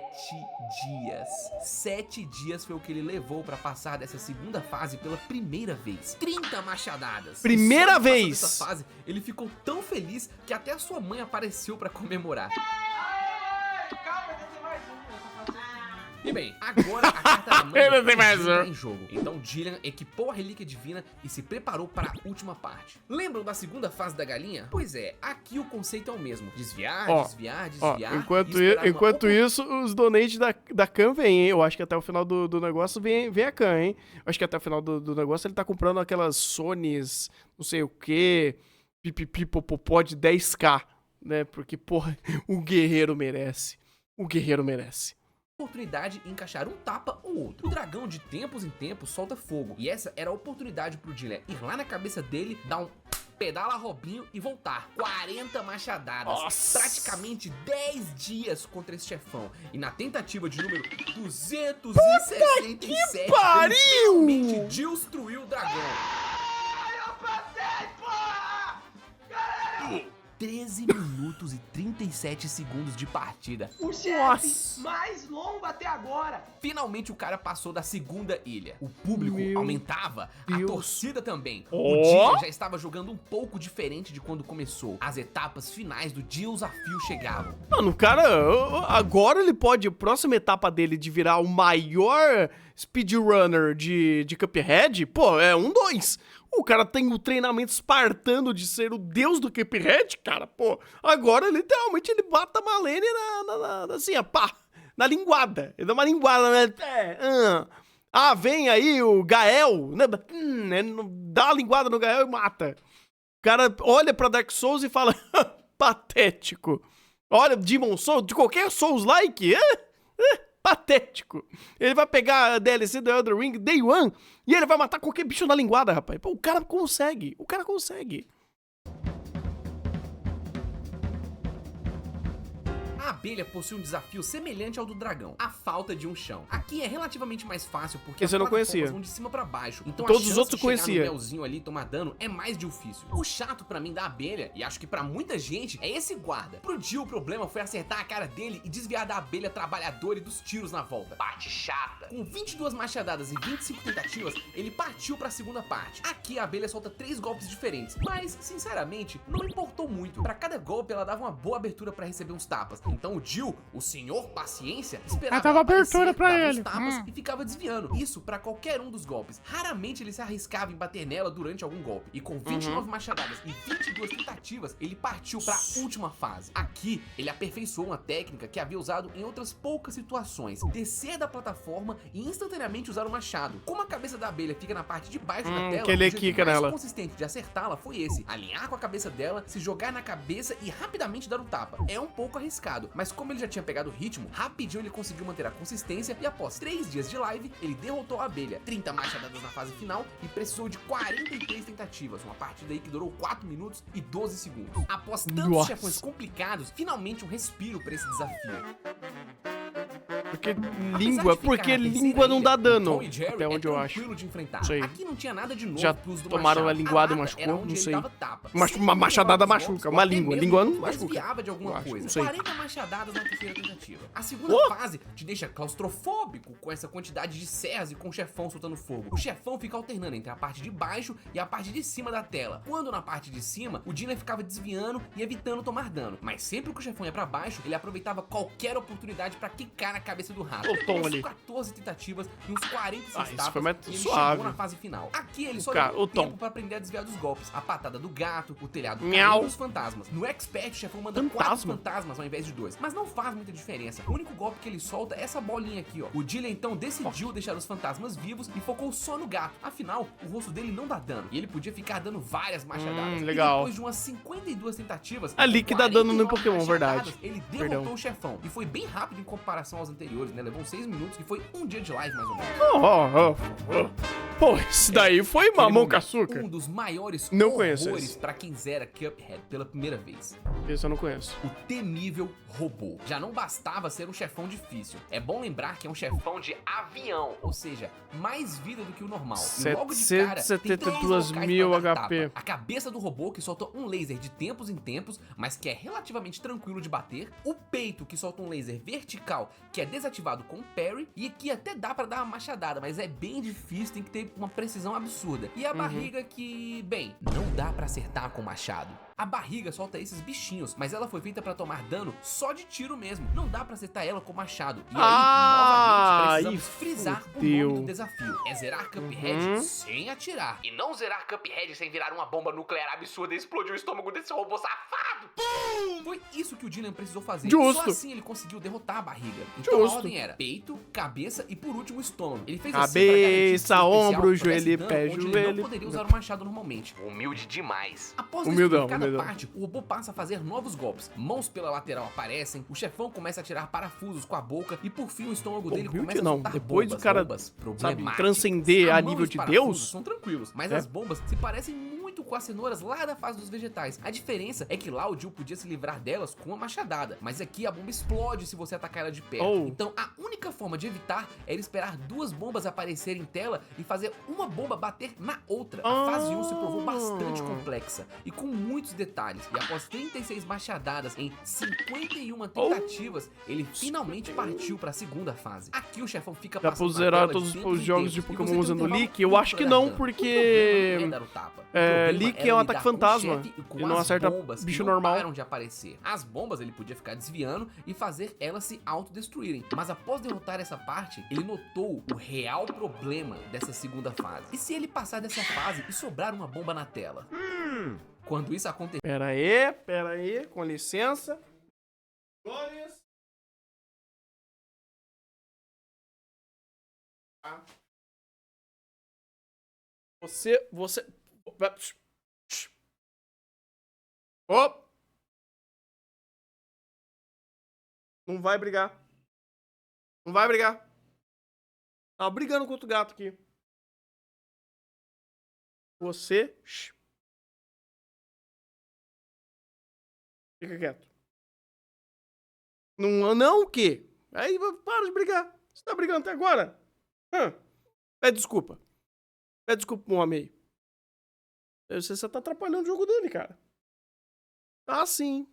dias. 7 dias foi o que ele levou pra passar dessa segunda fase pela primeira vez. 30 machadadas. Primeira E só de passar vez. dessa fase, ele ficou tão feliz que até a sua mãe apareceu pra comemorar. Calma, tem mais um. E bem, agora a carta da mãe Ainda tem mais tá um. em jogo. Então Dillian equipou a relíquia divina e se preparou para a última parte. Lembram da segunda fase da galinha? Pois é, aqui o conceito é o mesmo. Desviar, Ó, desviar, Ó, desviar. enquanto isso, os donates da Khan vêm, hein? Eu acho que até o final do negócio vem a Khan, hein? Eu acho que até o final do negócio ele tá comprando aquelas Sonys, não sei o que, pipipipopopó de 10k, né? Porque, porra, o guerreiro merece. O guerreiro merece. Oportunidade em encaixar um tapa ou outro. O dragão de tempos em tempos solta fogo. E essa era a oportunidade pro Dillian ir lá na cabeça dele, dar um pedala Robinho e voltar. 40 machadadas. Nossa. Praticamente 10 dias contra esse chefão. E na tentativa de número 267, pariu! ele finalmente destruiu o dragão. Ai, eu passei, porra! 13 minutos e 37 segundos de partida. O chefe Nossa. mais longo até agora. Finalmente o cara passou da segunda ilha. O público Meu aumentava, Deus. a torcida também. Ó. O dia já estava jogando um pouco diferente de quando começou. As etapas finais do desafio chegavam. Mano, o cara, agora ele pode, a próxima etapa dele de virar o maior speedrunner de Cuphead, pô, é 2. O cara tem o treinamento espartano de ser o deus do Cuphead, cara, pô. Agora, literalmente, ele bata a Malene assim, pá, na linguada. Ele dá uma linguada, né? Vem aí o Gael, né? Dá uma linguada no Gael e mata. O cara olha pra Dark Souls e fala, patético. Olha, Demon Souls, de qualquer Souls-like, patético. Ele vai pegar a DLC do Elden Ring Day One e ele vai matar qualquer bicho na linguada, rapaz. Pô, o cara consegue. O cara consegue. A abelha possui um desafio semelhante ao do dragão, a falta de um chão. Aqui é relativamente mais fácil porque Esse eu não conhecia. vão de cima pra baixo, então Todos a os chance outros de chegar conhecia. no melzinho ali e tomar dano é mais difícil. O chato pra mim da abelha, e acho que pra muita gente, é esse guarda. Pro Jill o problema foi acertar a cara dele e desviar da abelha trabalhadora e dos tiros na volta. Parte chata. Com 22 machadadas e 25 tentativas, ele partiu pra segunda parte. Aqui a abelha solta 3 golpes diferentes, mas, sinceramente, não importou muito. Pra cada golpe ela dava uma boa abertura pra receber uns tapas. Então o Jill, o senhor paciência, esperava dava ela aparecer, abertura pra dava uns ele. tapas e ficava desviando. Isso pra qualquer um dos golpes. Raramente ele se arriscava em bater nela durante algum golpe. E com 29 machadadas e 22 tentativas, ele partiu pra última fase. Aqui, ele aperfeiçoou uma técnica que havia usado em outras poucas situações. Descer da plataforma e instantaneamente usar o machado. Como a cabeça da abelha fica na parte de baixo da tela, que ele o jeito quica mais nela. consistente de acertá-la foi esse. Alinhar com a cabeça dela, se jogar na cabeça e rapidamente dar o tapa. É um pouco arriscado, mas como ele já tinha pegado o ritmo, rapidinho ele conseguiu manter a consistência e após 3 dias de live, ele derrotou a abelha. 30 machadadas na fase final e precisou de 43 tentativas, uma partida aí que durou 4 minutos e 12 segundos. Após tantos Nossa. chefões complicados, finalmente um respiro pra esse desafio. Porque Apesar língua, de ficar porque na terceira língua não ilha, dá o dano, Tom e Jerry até onde eu acho. tranquilo de enfrentar. Sei. Aqui não tinha nada de novo Já pro uso do tomaram machado. a linguada e lata machucou? era onde Não ele sei. dava tapa. Mas Se uma ele machadada levava os machuca, golpes, uma ou até língua. mesmo Língua não machuca. desviava de alguma Eu acho, coisa. não sei. 40 machadadas na terceira tentativa. A segunda fase te deixa claustrofóbico com essa quantidade de serras e com o chefão soltando fogo. O chefão fica alternando entre a parte de baixo e a parte de cima da tela. Quando na parte de cima, o Dylan ficava desviando e evitando tomar dano. Mas sempre que o chefão ia pra baixo, ele aproveitava qualquer oportunidade pra quicar na cabeça do rato. O Tom Umas ali. 14 tentativas e uns 46 Ah, isso tapas, foi mais e ele suave. chegou na fase final. Aqui ele só Cara, levou o Tom. tempo pra aprender a desviar dos golpes. A patada do gato, o telhado Miau. caindo e os fantasmas. No Expert, o chefão manda 4 Fantasma? fantasmas ao invés de 2. Mas não faz muita diferença. O único golpe que ele solta é essa bolinha aqui, ó. O Dylan então decidiu deixar os fantasmas vivos e focou só no gato. Afinal, o rosto dele não dá dano. E ele podia ficar dando várias machadadas. legal. E depois de umas 52 tentativas... Ali com que dá dano no 49 Pokémon, machadadas, verdade. Ele derrotou o chefão. E foi bem rápido em comparação aos anteriores, né? Levou 6 minutos e foi um dia de live, mais ou menos. Pô, esse daí foi Aquele mamão momento, com açúcar. Um dos maiores Não conheço horrores esse. pra quem zera Cuphead pela primeira vez. Esse eu não conheço. O temível robô. Já não bastava ser um chefão difícil. É bom lembrar que é um chefão de avião, ou seja, mais vida do que o normal. E logo de cara, tem 772 3 locais mil pra dar HP. tapa. A cabeça do robô, que solta um laser de tempos em tempos, mas que é relativamente tranquilo de bater. O peito, que solta um laser vertical, que é desativado com parry. E aqui até dá pra dar uma machadada, mas é bem difícil, tem que ter uma precisão absurda. E a barriga que, bem, não dá pra acertar com machado. A barriga solta esses bichinhos, mas ela foi feita pra tomar dano só de tiro mesmo. Não dá pra acertar ela com machado. E aí, novamente, precisamos frisar o nome do desafio. É zerar Cuphead sem atirar. E não zerar Cuphead sem virar uma bomba nuclear absurda e explodir o estômago desse robô safado. Foi isso que o Dylan precisou fazer. Justo. Só assim ele conseguiu derrotar a barriga. Então Justo. a ordem era peito, cabeça e por último o estômago. Ele fez Cabeça, assim pra garantir que o ombro, especial pudesse joelho, dano pé, onde ele joelho. não poderia usar o machado normalmente. Humilde demais. Após Humildão, destruir cada humildão. parte, o robô passa a fazer novos golpes. Mãos pela lateral aparecem, o chefão começa a tirar parafusos com a boca e por fim o estômago dele Humilde começa a não, soltar depois bombas, do cara, bombas sabe, problemáticas. transcender a mão nível e os de parafusos Deus. são tranquilos, mas É. as bombas se parecem muito com as cenouras lá da fase dos vegetais. A diferença é que lá o Jill podia se livrar delas com uma machadada, mas aqui a bomba explode se você atacar ela de perto. Oh. Então a única forma de evitar era esperar 2 bombas aparecerem em tela e fazer uma bomba bater na outra. A fase 1 se provou bastante complexa e com muitos detalhes. E após 36 machadadas em 51 tentativas, ele finalmente partiu para a segunda fase. Aqui o chefão fica Dá pra passando na zerar tela todos de os tempos em jogos de tempos, e Pokémon você tem um usando intervalo Leak? Eu curto acho que pra não, dar dano. porque, O problema não é dar o tapa. O problema Leak era é um lidar ataque com o fantasma. chefe e com Ele não as acerta bombas bicho que não normal. param de aparecer. As bombas ele podia ficar desviando e fazer elas se autodestruírem. Mas após derrotar essa parte, ele notou o real problema dessa segunda fase. E se ele passar dessa fase e sobrar uma bomba na tela? Quando isso acontecer, Pera aí, com licença. Glórias. Tá. Você... Ô! Não vai brigar. Não vai brigar. Tá brigando com outro gato aqui. Você... Shh. Fica quieto. Não o quê? Aí para de brigar. Você tá brigando até agora? Pede desculpa. Pede desculpa pro homem aí. Você tá atrapalhando o jogo dele, cara. Ah, sim.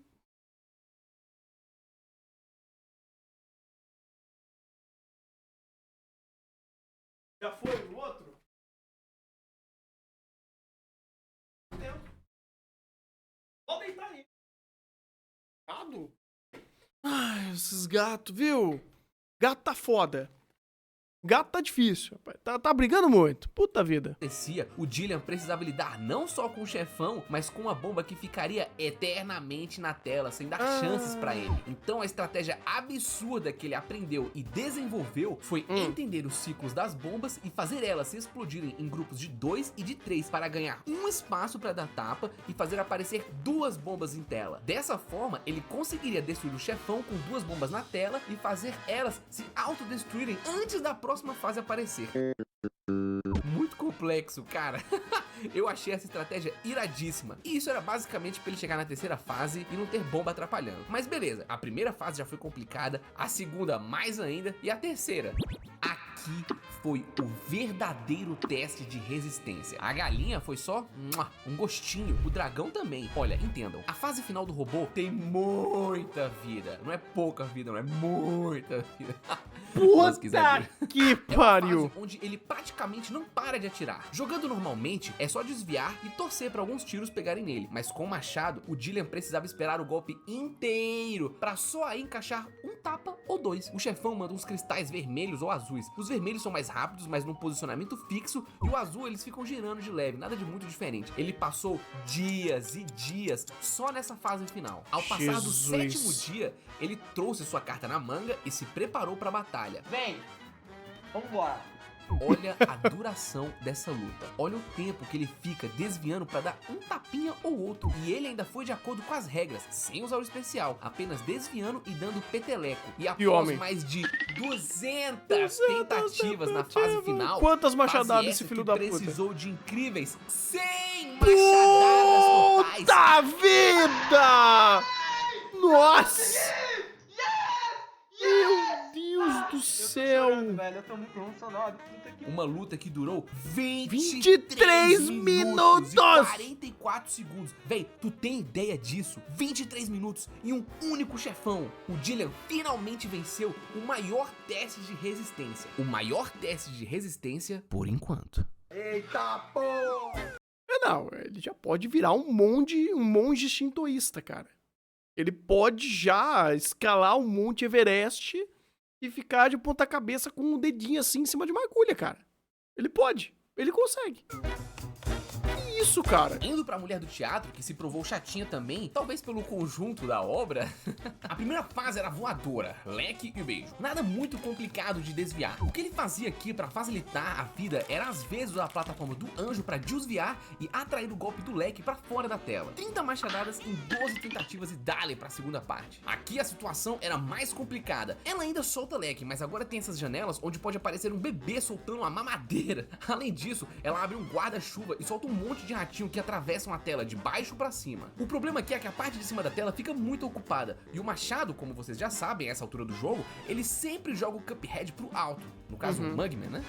Já foi o outro? Pode deitar aí. Gato? Ai, esses gatos, viu? Gato tá foda. Gato tá difícil, rapaz. Tá brigando muito. Puta vida. Acontecia, o Dillian precisava lidar não só com o chefão, mas com uma bomba que ficaria eternamente na tela, sem dar chances pra ele. Então a estratégia absurda que ele aprendeu e desenvolveu foi entender os ciclos das bombas e fazer elas se explodirem em grupos de 2 e de 3 para ganhar um espaço pra dar tapa e fazer aparecer 2 bombas em tela. Dessa forma, ele conseguiria destruir o chefão com 2 bombas na tela e fazer elas se autodestruírem antes da próxima fase aparecer. Muito complexo, cara. Eu achei essa estratégia iradíssima. E isso era basicamente pra ele chegar na terceira fase e não ter bomba atrapalhando. Mas beleza, a primeira fase já foi complicada, a segunda mais ainda e a terceira. Aqui foi o verdadeiro teste de resistência. A galinha foi só um gostinho, o dragão também. Olha, entendam, a fase final do robô tem muita vida. Não é pouca vida, não é muita vida. Puta que pariu. É uma fase onde ele praticamente não para de atirar. Jogando normalmente, é só desviar e torcer para alguns tiros pegarem nele. Mas com o machado, o Dillian precisava esperar o golpe inteiro para só aí encaixar um tapa ou 2. O chefão manda uns cristais vermelhos ou azuis. Os vermelhos são mais rápidos, mas num posicionamento fixo, e o azul eles ficam girando de leve, nada de muito diferente. Ele passou dias e dias só nessa fase final. Ao passar do 7º dia, ele trouxe sua carta na manga e se preparou para a batalha. Vem, vambora. Olha a duração dessa luta. Olha o tempo que ele fica desviando pra dar um tapinha ou outro. E ele ainda foi de acordo com as regras, sem usar o especial, apenas desviando e dando peteleco. E após mais de 200 tentativas na fase final, quantas machadadas esse filho da puta? Precisou de incríveis 100 machadadas totais. Puta vida! Nossa! Meu Deus do céu! Velho, eu tô muito emocionado. Uma luta que durou 23 minutos! E 44 segundos. Véi, tu tem ideia disso? 23 minutos e um único chefão. O Dillian finalmente venceu o maior teste de resistência. O maior teste de resistência por enquanto. Eita porra! Não, ele já pode virar um monge shintoísta, cara. Ele pode já escalar o Monte Everest e ficar de ponta cabeça com um dedinho assim em cima de uma agulha, cara. Ele pode. Ele consegue. Que isso, cara? Indo pra mulher do teatro, que se provou chatinha também, talvez pelo conjunto da obra, a primeira fase era voadora, leque e beijo. Nada muito complicado de desviar. O que ele fazia aqui pra facilitar a vida era às vezes usar a plataforma do anjo pra desviar e atrair o golpe do leque pra fora da tela. 30 machadadas em 12 tentativas e dale pra segunda parte. Aqui a situação era mais complicada. Ela ainda solta leque, mas agora tem essas janelas onde pode aparecer um bebê soltando uma mamadeira. Além disso, ela abre um guarda-chuva e solta um monte de ratinho que atravessam a tela de baixo pra cima. O problema aqui é que a parte de cima da tela fica muito ocupada, e o machado, como vocês já sabem a essa altura do jogo, ele sempre joga o Cuphead pro alto, no caso o Mugman, né?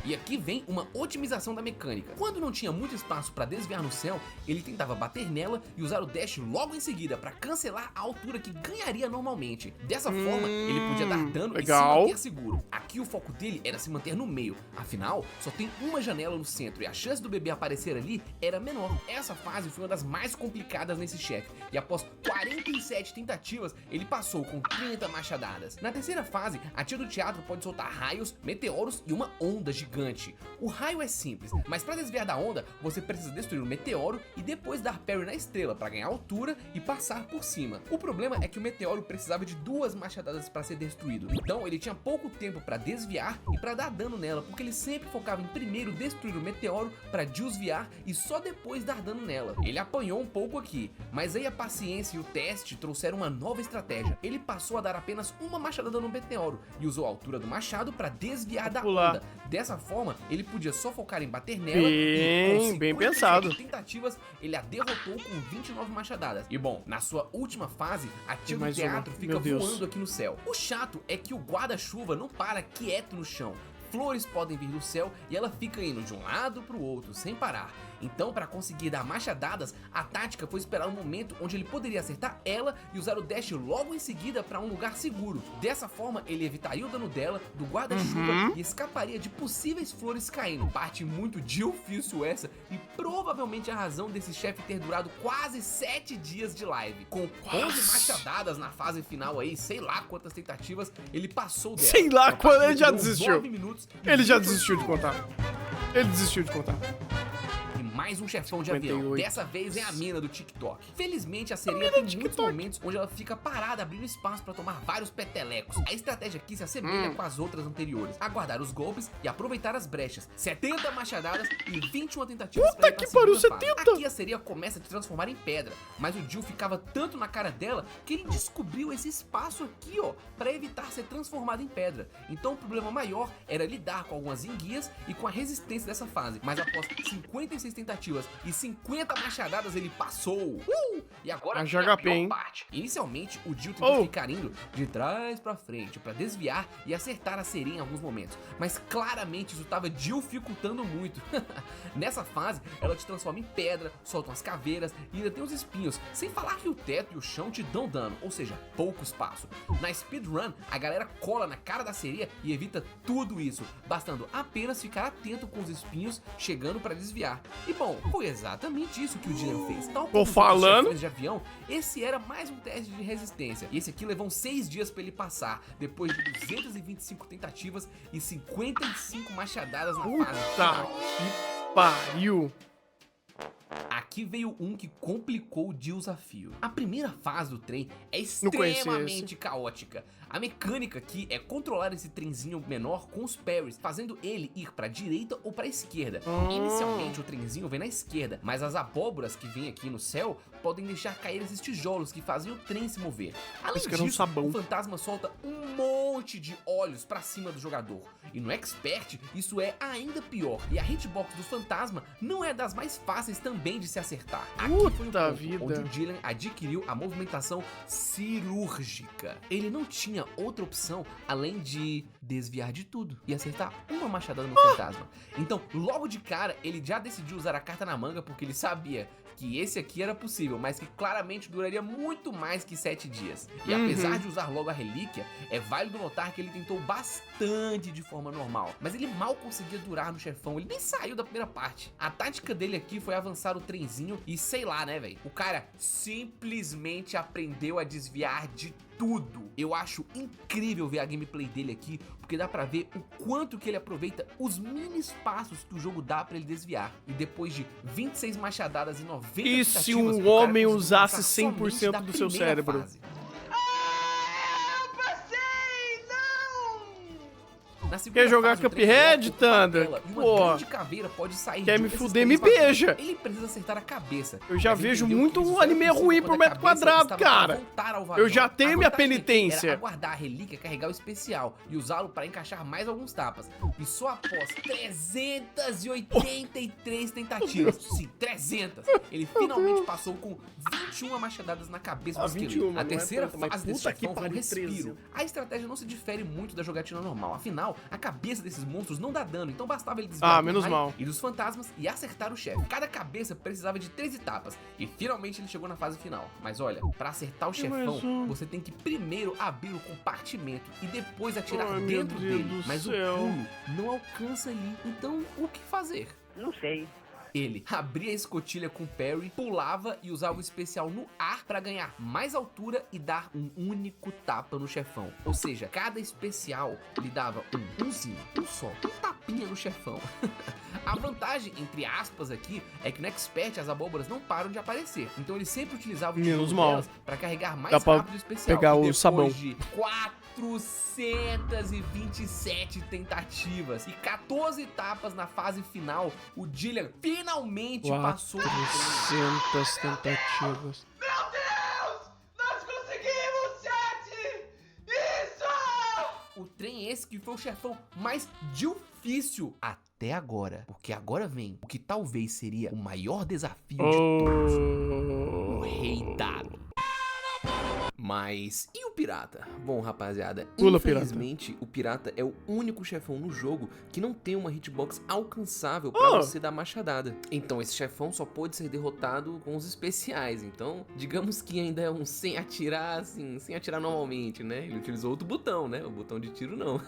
E aqui vem uma otimização da mecânica. Quando não tinha muito espaço pra desviar no céu, ele tentava bater nela e usar o dash logo em seguida pra cancelar a altura que ganharia normalmente. Dessa forma, ele podia dar dano e se manter seguro. Aqui o foco dele era se manter no meio, afinal, só tem uma janela no centro e a chance do bebê aparecer ali era menor. Essa fase foi uma das mais complicadas nesse chefe, e após 47 tentativas, ele passou com 30 machadadas. Na terceira fase, a tia do teatro pode soltar raios, meteoros e uma onda gigante. O raio é simples, mas para desviar da onda, você precisa destruir o meteoro e depois dar parry na estrela para ganhar altura e passar por cima. O problema é que o meteoro precisava de 2 machadadas para ser destruído, então ele tinha pouco tempo para desviar e para dar dano nela, porque ele sempre focava em primeiro destruir o meteoro para desviar e só só depois dar dano nela. Ele apanhou um pouco aqui, mas aí a paciência e o teste trouxeram uma nova estratégia. Ele passou a dar apenas uma machadada no meteoro e usou a altura do machado para desviar da onda. Dessa forma, ele podia só focar em bater nela e, com bem pensado. tentativas, ele a derrotou com 29 machadadas. E bom, na sua última fase, a tia do teatro fica voando aqui no céu. O chato é que o guarda-chuva não para quieto no chão. Flores podem vir do céu e ela fica indo de um lado pro outro sem parar. Então, para conseguir dar machadadas, a tática foi esperar um momento onde ele poderia acertar ela e usar o dash logo em seguida para um lugar seguro. Dessa forma, ele evitaria o dano dela, do guarda-chuva e escaparia de possíveis flores caindo. Parte muito difícil essa e provavelmente a razão desse chefe ter durado quase 7 dias de live. Com 11 machadadas na fase final aí, sei lá quantas tentativas, ele passou dela. Sei lá quando ele já desistiu. 9 minutos Ele já desistiu de contar. Ele desistiu de contar. Mais um chefão de avião. 58. Dessa vez é a mina do TikTok. Felizmente a sereia tem muitos momentos onde ela fica parada abrindo espaço pra tomar vários petelecos. A estratégia aqui se assemelha com as outras anteriores. Aguardar os golpes e aproveitar as brechas. 70 machadadas e 21 tentativas pra ir pra segunda fase. Aqui a sereia começa a se transformar em pedra, mas o Jill ficava tanto na cara dela que ele descobriu esse espaço aqui, ó, pra evitar ser transformado em pedra. Então o problema maior era lidar com algumas enguias e com a resistência dessa fase. Mas após 56 tentativas e 50 machadadas ele passou. E agora a a HP, pior parte. Inicialmente, o Jill tentou ficar indo de trás pra frente pra desviar e acertar a sereia em alguns momentos. Mas claramente isso tava dificultando muito. Nessa fase, ela te transforma em pedra, solta umas caveiras e ainda tem os espinhos. Sem falar que o teto e o chão te dão dano, ou seja, pouco espaço. Na speedrun, a galera cola na cara da sereia e evita tudo isso, bastando apenas ficar atento com os espinhos chegando pra desviar. E bom, foi exatamente isso que o Dylan fez. Tal como os chefões de avião, esse era mais um teste de resistência. E esse aqui levou 6 dias pra ele passar, depois de 225 tentativas e 55 machadadas na fase. Puta que pariu. Aqui veio um que complicou o desafio. A primeira fase do trem é extremamente caótica. A mecânica aqui é controlar esse trenzinho menor com os parries, fazendo ele ir pra direita ou pra esquerda. Inicialmente o trenzinho vem na esquerda, mas as abóboras que vêm aqui no céu podem deixar cair esses tijolos que fazem o trem se mover. Além disso, o fantasma solta um monte de olhos pra cima do jogador. E no Expert, isso é ainda pior. E a hitbox do fantasma não é das mais fáceis também de se acertar. Aqui foi o ponto onde o Dylan adquiriu a movimentação cirúrgica. Ele não tinha outra opção além de desviar de tudo e acertar uma machadada no fantasma. Então, logo de cara, ele já decidiu usar a carta na manga porque ele sabia que esse aqui era possível, mas que claramente duraria muito mais que 7 dias. E apesar de usar logo a relíquia, é válido notar que ele tentou bastante de forma normal, mas ele mal conseguia durar no chefão, ele nem saiu da primeira parte. A tática dele aqui foi avançar o trenzinho e sei lá, né, velho? O cara simplesmente aprendeu a desviar de tudo. Eu acho incrível ver a gameplay dele aqui, porque dá pra ver o quanto que ele aproveita os mini espaços que o jogo dá pra ele desviar. E depois de 26 machadadas e 90 e se um homem usasse 100% do seu cérebro? Quer jogar Cuphead, Thunder? Pô, quer me fuder, me beija. Ele precisa acertar a cabeça. Eu já vejo muito anime ruim por metro quadrado, cara. Eu já tenho minha penitência. Aguardar a relíquia carregar o especial e usá-lo para encaixar mais alguns tapas. E só após 383 tentativas, sim, 300, ele finalmente passou com 21 machadadas na cabeça do esqueleto. A terceira fase desse chefão foi um respiro. A estratégia não se difere muito da jogatina normal. Afinal, a cabeça desses monstros não dá dano, então bastava ele desviar menos mal. E dos fantasmas e acertar o chefe. Cada cabeça precisava de 3 etapas e finalmente ele chegou na fase final. Mas olha, pra acertar o chefão, você tem que primeiro abrir o compartimento e depois atirar dentro dele. Mas o pulo não alcança ali, então o que fazer? Não sei. Ele abria a escotilha com parry, pulava e usava o especial no ar pra ganhar mais altura e dar um único tapa no chefão. Ou seja, cada especial lhe dava um tapinha no chefão. A vantagem, entre aspas, aqui é que no Expert as abóboras não param de aparecer. Então ele sempre utilizava o tijolo delas pra carregar mais rápido o especial. Pegar o sabão. De 4 427 tentativas e 14 etapas na fase final, o Dillian finalmente passou. 400 tentativas. Meu Deus! Nós conseguimos, chat! Isso! O trem esse que foi o chefão mais difícil até agora, porque agora vem o que talvez seria o maior desafio de todos, o Reidado. Mas e o pirata? Bom, rapaziada, Pula, infelizmente o pirata é o único chefão no jogo que não tem uma hitbox alcançável pra você dar machadada. Então esse chefão só pode ser derrotado com os especiais. Então, digamos que ainda é um sem atirar, assim, sem atirar normalmente, né? Ele utilizou outro botão, né? O botão de tiro não.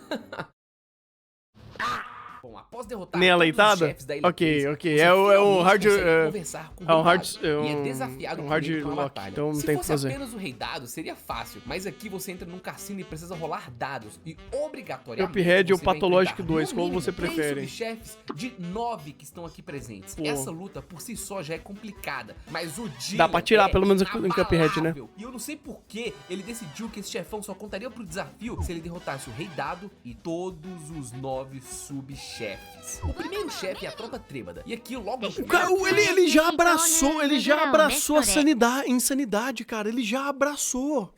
Bom, após derrotar Nem a todos os leitada? chefes da Ilha Ok, 3, ok. você É um finalmente hard. consegue conversar com o É um hard. Reidado e é desafiado Um por hard ele pra uma lock. batalha. Então não Se tem o que fosse fazer. apenas o Reidado, seria fácil, mas aqui você entra num cassino e precisa rolar dados e obrigatoriamente Cuphead ou você vai Pathologic enfrentar, 2, no qual mínimo, você 3 prefere? subchefes de 9 que estão aqui presentes. Pô. Essa luta por si só já é complicada, mas o Dillian Dá pra tirar, é pelo menos, em Cuphead, né? inabalável. E eu não sei por que ele decidiu que esse chefão só contaria pro desafio se ele derrotasse o Reidado e todos os 9 subchefes. O primeiro chefe é a tropa trêbada. E aqui logo O cara, ele já abraçou a insanidade, cara. Ele já abraçou.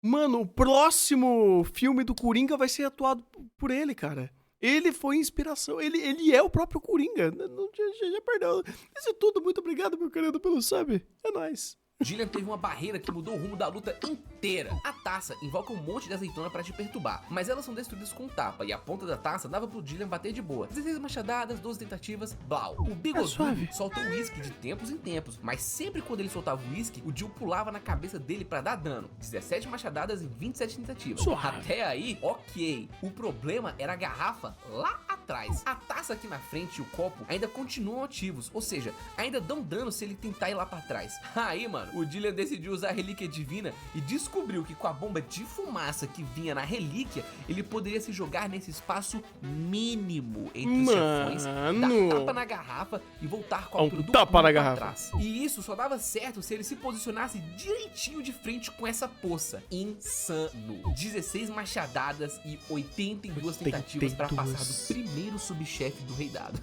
Mano, o próximo filme do Coringa vai ser atuado por ele, cara. Ele foi inspiração. Ele é o próprio Coringa. Já perdeu. Isso é tudo. Muito obrigado, meu querido, pelo sub. É nóis. Dillian teve uma barreira que mudou o rumo da luta inteira. A taça invoca um monte de azeitona pra te perturbar, mas elas são destruídas com tapa, e a ponta da taça dava pro Dillian bater de boa. 16 machadadas, 12 tentativas, blau. O Bigodudo solta o uísque de tempos em tempos, mas sempre quando ele soltava o uísque, o Jill pulava na cabeça dele pra dar dano. 17 machadadas em 27 tentativas. Suave. Até aí, ok. O problema era a garrafa lá atrás. A taça aqui na frente e o copo ainda continuam ativos, ou seja, ainda dão dano se ele tentar ir lá pra trás. Aí, mano, o Dillian decidiu usar a relíquia divina e descobriu que com a bomba de fumaça que vinha na relíquia, ele poderia se jogar nesse espaço mínimo entre os chefões, dar tapa na garrafa e voltar com a altura do tapa pulo na pra garrafa. trás. E isso só dava certo se ele se posicionasse direitinho de frente com essa poça. Insano. 16 machadadas e 82 tentativas pra passar do primeiro subchefe do Reidado.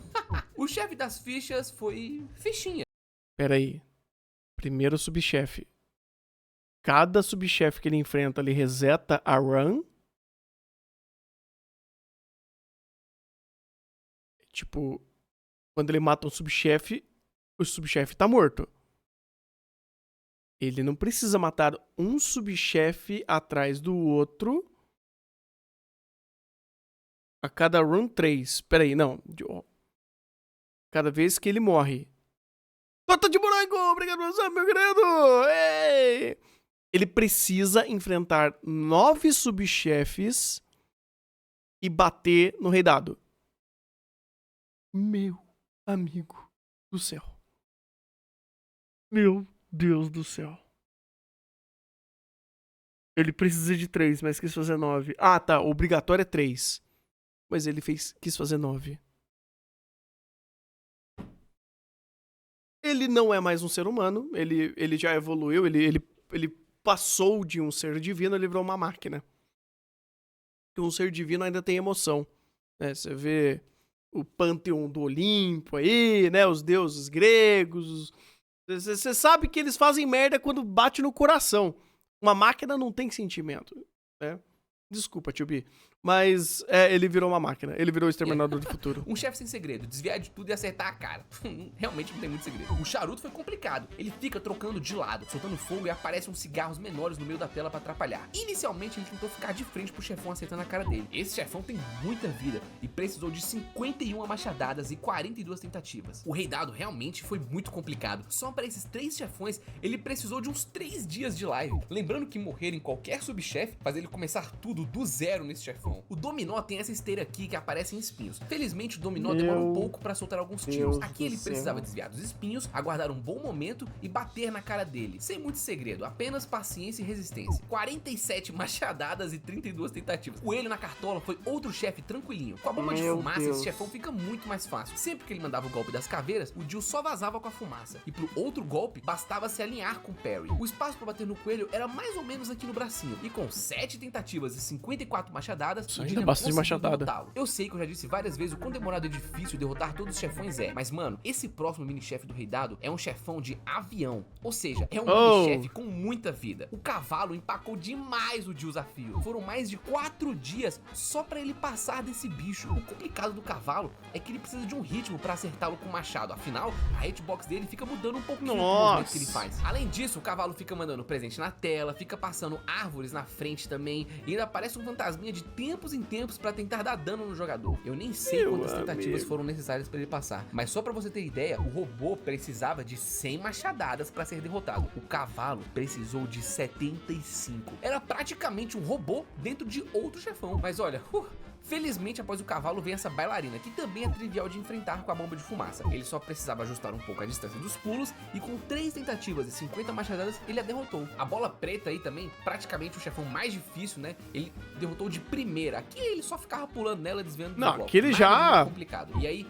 O chefe das fichas foi fichinha. Pera aí. Primeiro subchefe. Cada subchefe que ele enfrenta, ele reseta a run. Tipo, quando ele mata um subchefe, o subchefe tá morto. Ele não precisa matar um subchefe atrás do outro a cada run 3. Pera aí, não. Cada vez que ele morre. Torta de morango! Obrigado por você, meu querido! Ei! Ele precisa enfrentar 9 subchefes e bater no Reidado. Meu amigo do céu. Meu Deus do céu. Ele precisa de 3, mas quis fazer 9. Ah, tá. O obrigatório é 3. Mas ele quis fazer 9. Ele não é mais um ser humano, ele já evoluiu, ele passou de um ser divino, ele virou uma máquina. Porque um ser divino ainda tem emoção. Né? Você vê o panteão do Olimpo aí, né? Os deuses gregos. Você sabe que eles fazem merda quando bate no coração. Uma máquina não tem sentimento. Né? Desculpa, tio B. Mas ele virou uma máquina. Ele virou o Exterminador do Futuro. Um chefe sem segredo, desviar de tudo e acertar a cara. Realmente não tem muito segredo. O charuto foi complicado. Ele fica trocando de lado, soltando fogo e aparecem uns cigarros menores no meio da tela pra atrapalhar. Inicialmente ele tentou ficar de frente pro chefão acertando a cara dele. Esse chefão tem muita vida e precisou de 51 machadadas e 42 tentativas. O Reidado realmente foi muito complicado. Só para esses 3 chefões ele precisou de uns 3 dias de live. Lembrando que morrer em qualquer subchefe faz ele começar tudo do zero nesse chefão. O dominó tem essa esteira aqui que aparece em espinhos. Felizmente o dominó demora um pouco pra soltar alguns tiros. Aqui ele precisava desviar dos espinhos, aguardar um bom momento e bater na cara dele. Sem muito segredo, apenas paciência e resistência. 47 machadadas e 32 tentativas. O coelho na cartola foi outro chefe tranquilinho. Com a bomba de fumaça, esse chefão fica muito mais fácil. Sempre que ele mandava o golpe das caveiras, o Jill só vazava com a fumaça. E pro outro golpe, bastava se alinhar com o parry. O espaço pra bater no coelho era mais ou menos aqui no bracinho. E com 7 tentativas e 54 machadadas, Isso o ainda Dillian é bastante conseguiu machadada. derrotá-lo. Eu sei que eu já disse várias vezes o quão demorado e difícil derrotar todos os chefões é, mas mano, esse próximo mini-chefe do Rei Dado é um chefão de avião, ou seja, é um mini-chefe com muita vida. O cavalo empacou demais o desafio. Foram mais de 4 dias só pra ele passar desse bicho. O complicado do cavalo é que ele precisa de um ritmo pra acertá-lo com o machado, afinal, a hitbox dele fica mudando um pouquinho o movimento que ele faz. Além disso, o cavalo fica mandando presente na tela, fica passando árvores na frente também, e ainda aparece um fantasminha de tempos em tempos pra tentar dar dano no jogador. Eu nem sei quantas tentativas foram necessárias pra ele passar, mas só pra você ter ideia, o robô precisava de 100 machadadas pra ser derrotado. O cavalo precisou de 75. Era praticamente um robô dentro de outro chefão. Mas olha, felizmente após o cavalo vem essa bailarina, que também é trivial de enfrentar com a bomba de fumaça. Ele só precisava ajustar um pouco a distância dos pulos e com 3 tentativas e 50 machadadas ele a derrotou. A bola preta aí também, praticamente o chefão mais difícil, né? Ele derrotou de primeira. Aqui ele só ficava pulando nela, desviando dos golpes. Aqui ele já... complicado. E aí,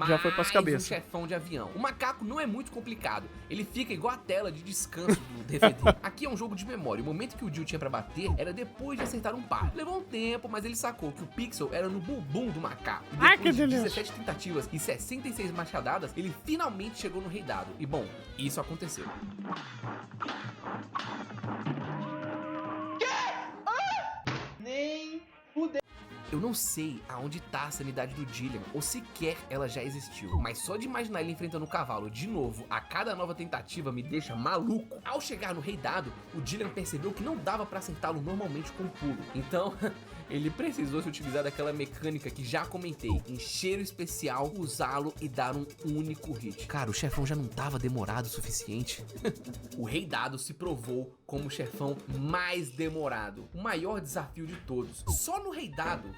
já foi pras cabeças. Um chefão de avião. O macaco não é muito complicado. Ele fica igual a tela de descanso do DVD. Aqui é um jogo de memória. O momento que o Jill tinha pra bater era depois de acertar um par. Levou um tempo, mas ele sacou que o pixel era no bumbum do macaco. E depois de 17 tentativas e 66 machadadas, ele finalmente chegou no Rei Dado. E bom, isso aconteceu. Nem fudeu. Eu não sei aonde tá a sanidade do Dillian, ou sequer ela já existiu, mas só de imaginar ele enfrentando o cavalo de novo a cada nova tentativa me deixa maluco. Ao chegar no Rei Dado, o Dillian percebeu que não dava pra acertá-lo normalmente com pulo, então ele precisou se utilizar daquela mecânica que já comentei, encher o especial, usá-lo e dar um único hit. Cara, o chefão já não tava demorado o suficiente? O Rei Dado se provou como o chefão mais demorado, o maior desafio de todos. Só no Rei Dado,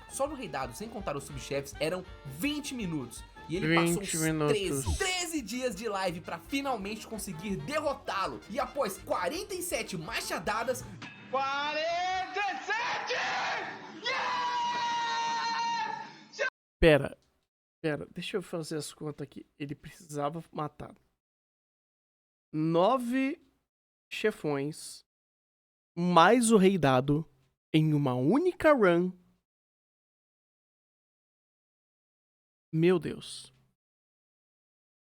sem contar os subchefes, eram 20 minutos. E ele passou uns 13 dias de live pra finalmente conseguir derrotá-lo. E após 47 machadadas... 47! Pera, deixa eu fazer as contas aqui. Ele precisava matar 9 chefões mais o Rei Dado em uma única run. Meu Deus.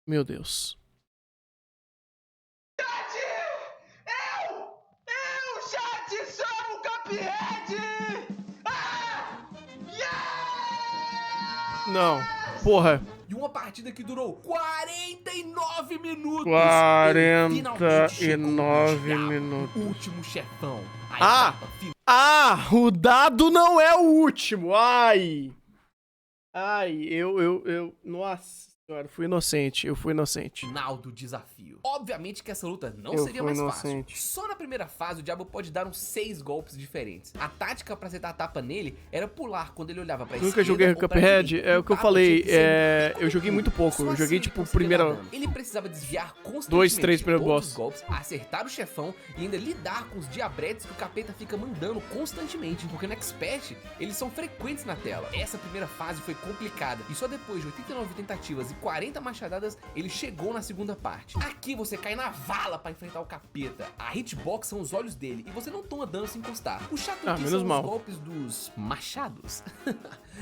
Meu Deus. Eu, chat, sou o Cuphead! Não, porra. E uma partida que durou 49 minutos. 49 minutos. Último chefão. O dado não é o último. Nossa senhora, eu fui inocente. Final do desafio. Obviamente que essa luta não seria mais fácil. Só na primeira fase o diabo pode dar uns 6 golpes diferentes. A tática pra acertar a tapa nele era pular quando ele olhava pra esquerda. Nunca joguei no Cuphead, é o que eu falei, eu joguei muito pouco. Eu joguei tipo primeira... Ele precisava desviar constantemente 2, 3 primeiros boss. Golpes, acertar o chefão e ainda lidar com os diabretes que o capeta fica mandando constantemente, porque no Expert eles são frequentes na tela. Essa primeira fase foi complicada e só depois de 89 tentativas e 40 machadadas ele chegou na segunda parte. Aqui você cai na vala pra enfrentar o capeta. A hitbox são os olhos dele e você não toma dano se encostar. O chato aqui são os golpes dos machados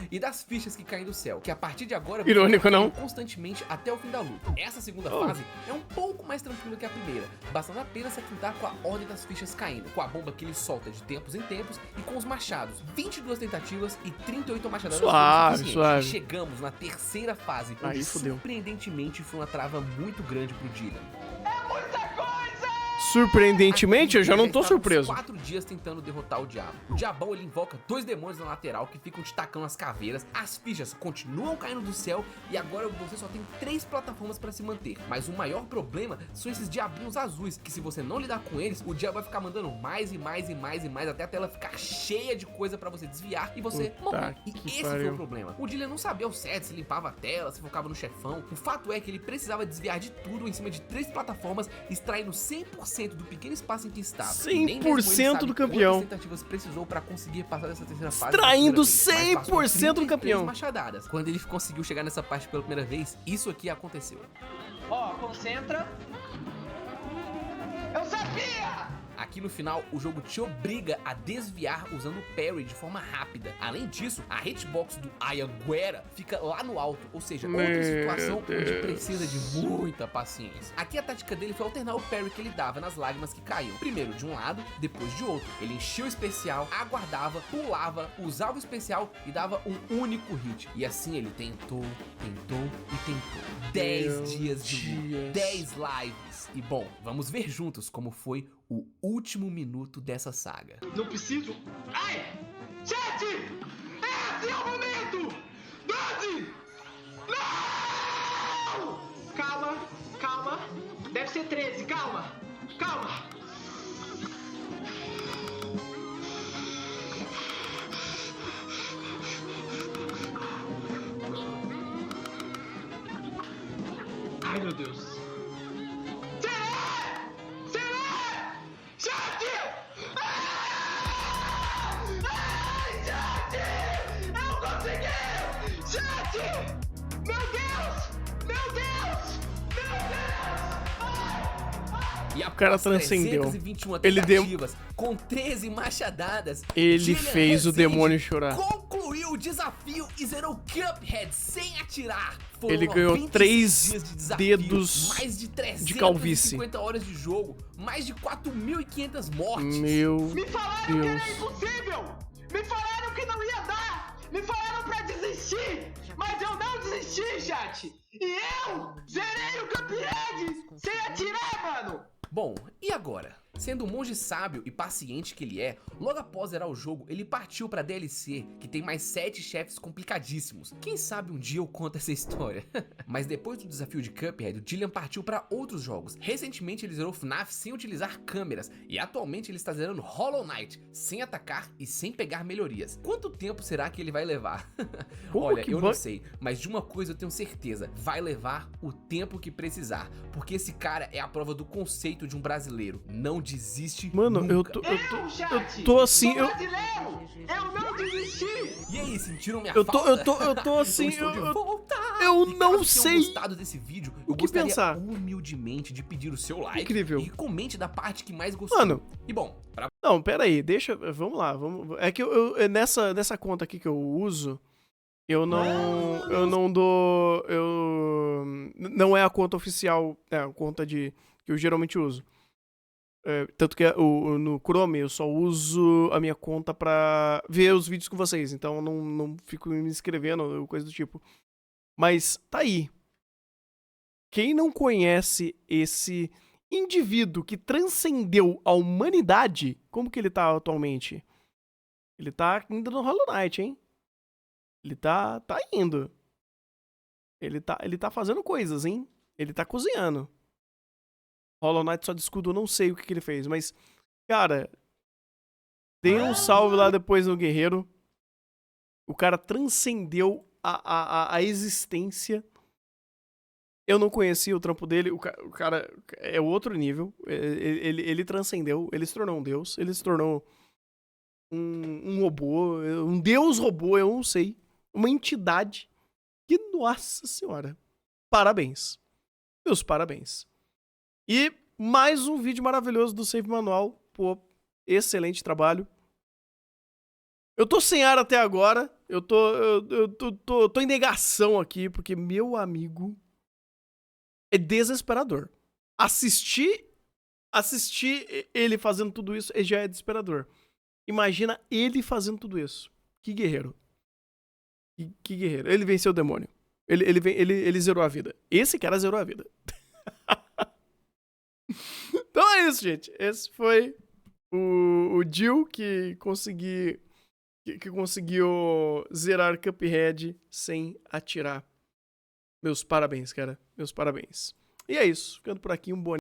e das fichas que caem do céu, que a partir de agora irônico, não? Constantemente até o fim da luta. Essa segunda fase é um pouco mais tranquila que a primeira, bastando apenas se atentar com a ordem das fichas caindo, com a bomba que ele solta de tempos em tempos e com os machados. 22 tentativas e 38 machadadas. Suave. Chegamos na terceira fase, onde surpreendentemente foi uma trava muito grande pro Dillian. É muita coisa! Surpreendentemente, eu já não tô surpreso. 4 dias tentando derrotar o diabo. O diabão, ele invoca 2 demônios na lateral que ficam te tacando as caveiras. As fichas continuam caindo do céu e agora você só tem 3 plataformas pra se manter. Mas o maior problema são esses diabinhos azuis, que se você não lidar com eles, o diabo vai ficar mandando mais e mais e mais e mais até a tela ficar cheia de coisa pra você desviar e você morrer. E esse foi o problema. O Dillian não sabia ao certo se limpava a tela, se focava no chefão. O fato é que ele precisava desviar de tudo em cima de 3 plataformas, extraindo 100% do pequeno espaço em que estava. 100% do campeão. Quantas tentativas precisou pra conseguir passar dessa terceira fase? Extraindo 100% do campeão. Machadadas. Quando ele conseguiu chegar nessa parte pela primeira vez, isso aqui aconteceu. Ó, concentra. Eu sabia! Aqui no final, o jogo te obriga a desviar usando o parry de forma rápida. Além disso, a hitbox do Anguera fica lá no alto, ou seja, outra situação onde precisa de muita paciência. Aqui a tática dele foi alternar o parry que ele dava nas lágrimas que caíam. Primeiro de um lado, depois de outro. Ele enchia o especial, aguardava, pulava, usava o especial e dava um único hit. E assim ele tentou e tentou. 10 dias de luta, 10 lives. E bom, vamos ver juntos como foi o último minuto dessa saga. Não preciso. Ai! 7! Esse é o momento! 12! Não! Calma. Deve ser 13, calma. Ai, meu Deus. Será? Chat! Ai, chat! Eu consegui! Chat! Meu Deus! E O cara após transcendeu. 321 Ele deu- tentativas, com 13 machadadas, Ele Gillian fez o Rezende demônio chorar. concluiu o desafio e zerou Cuphead sem atirar. Foram Ele ganhou 96 3 dias de desafio, dedos mais de de calvície. 350 horas de jogo, mais de 4.500 mortes. Meu Me falaram que era Deus. impossível! Me falaram que não ia dar! Me falaram pra desistir! Mas eu não desisti, chat! E eu zerei o Cuphead sem atirar, mano! Bom, e agora? Sendo um monge sábio e paciente que ele é, logo após zerar o jogo, ele partiu pra DLC, que tem mais 7 chefes complicadíssimos. Quem sabe um dia eu conto essa história. Mas depois do desafio de Cuphead, o Gillian partiu pra outros jogos. Recentemente ele zerou FNAF sem utilizar câmeras, e atualmente ele está zerando Hollow Knight, sem atacar e sem pegar melhorias. Quanto tempo será que ele vai levar? Pô, Olha, que eu bom. não sei, mas de uma coisa eu tenho certeza, vai levar o tempo que precisar, porque esse cara é a prova do conceito de um brasileiro. Não desiste Mano, nunca. eu tô assim, Sou brasileiro! Eu não desisti! E aí, sentiram minha eu falta? tô assim, estou de volta! eu E não caso sei tenham gostado desse vídeo, eu o que gostaria pensar. humildemente de pedir o seu like. Incrível. E comente da parte que mais gostou. Mano. E bom, pra Não, pera aí, vamos lá, é que nessa conta aqui que eu uso, não é a conta oficial, é a conta que eu geralmente uso. Tanto que no Chrome eu só uso a minha conta pra ver os vídeos com vocês, então eu não fico me inscrevendo ou coisa do tipo. Mas tá aí. Quem não conhece esse indivíduo que transcendeu a humanidade, como que ele tá atualmente? Ele tá indo no Hollow Knight, hein? Ele tá indo. Ele tá fazendo coisas, hein? Ele tá cozinhando. Hollow Knight só de escudo, eu não sei o que ele fez, mas, cara, dei um salve lá depois no Guerreiro. O cara transcendeu a existência. Eu não conhecia o trampo dele. O cara é outro nível. Ele transcendeu. Ele se tornou um deus. Ele se tornou um robô. Um deus robô, eu não sei. Uma entidade. Que, nossa senhora. Parabéns. Meus parabéns. E mais um vídeo maravilhoso do Save Manual. Pô, excelente trabalho. Eu tô sem ar até agora. Eu tô em negação aqui, porque, meu amigo, é desesperador. Assistir ele fazendo tudo isso já é desesperador. Imagina ele fazendo tudo isso. Que guerreiro. Que guerreiro. Ele venceu o demônio. Ele zerou a vida. Esse cara zerou a vida. Então é isso, gente. Esse foi o Jill que conseguiu zerar Cuphead sem atirar. Meus parabéns, cara. Meus parabéns. E é isso. Ficando por aqui, um bom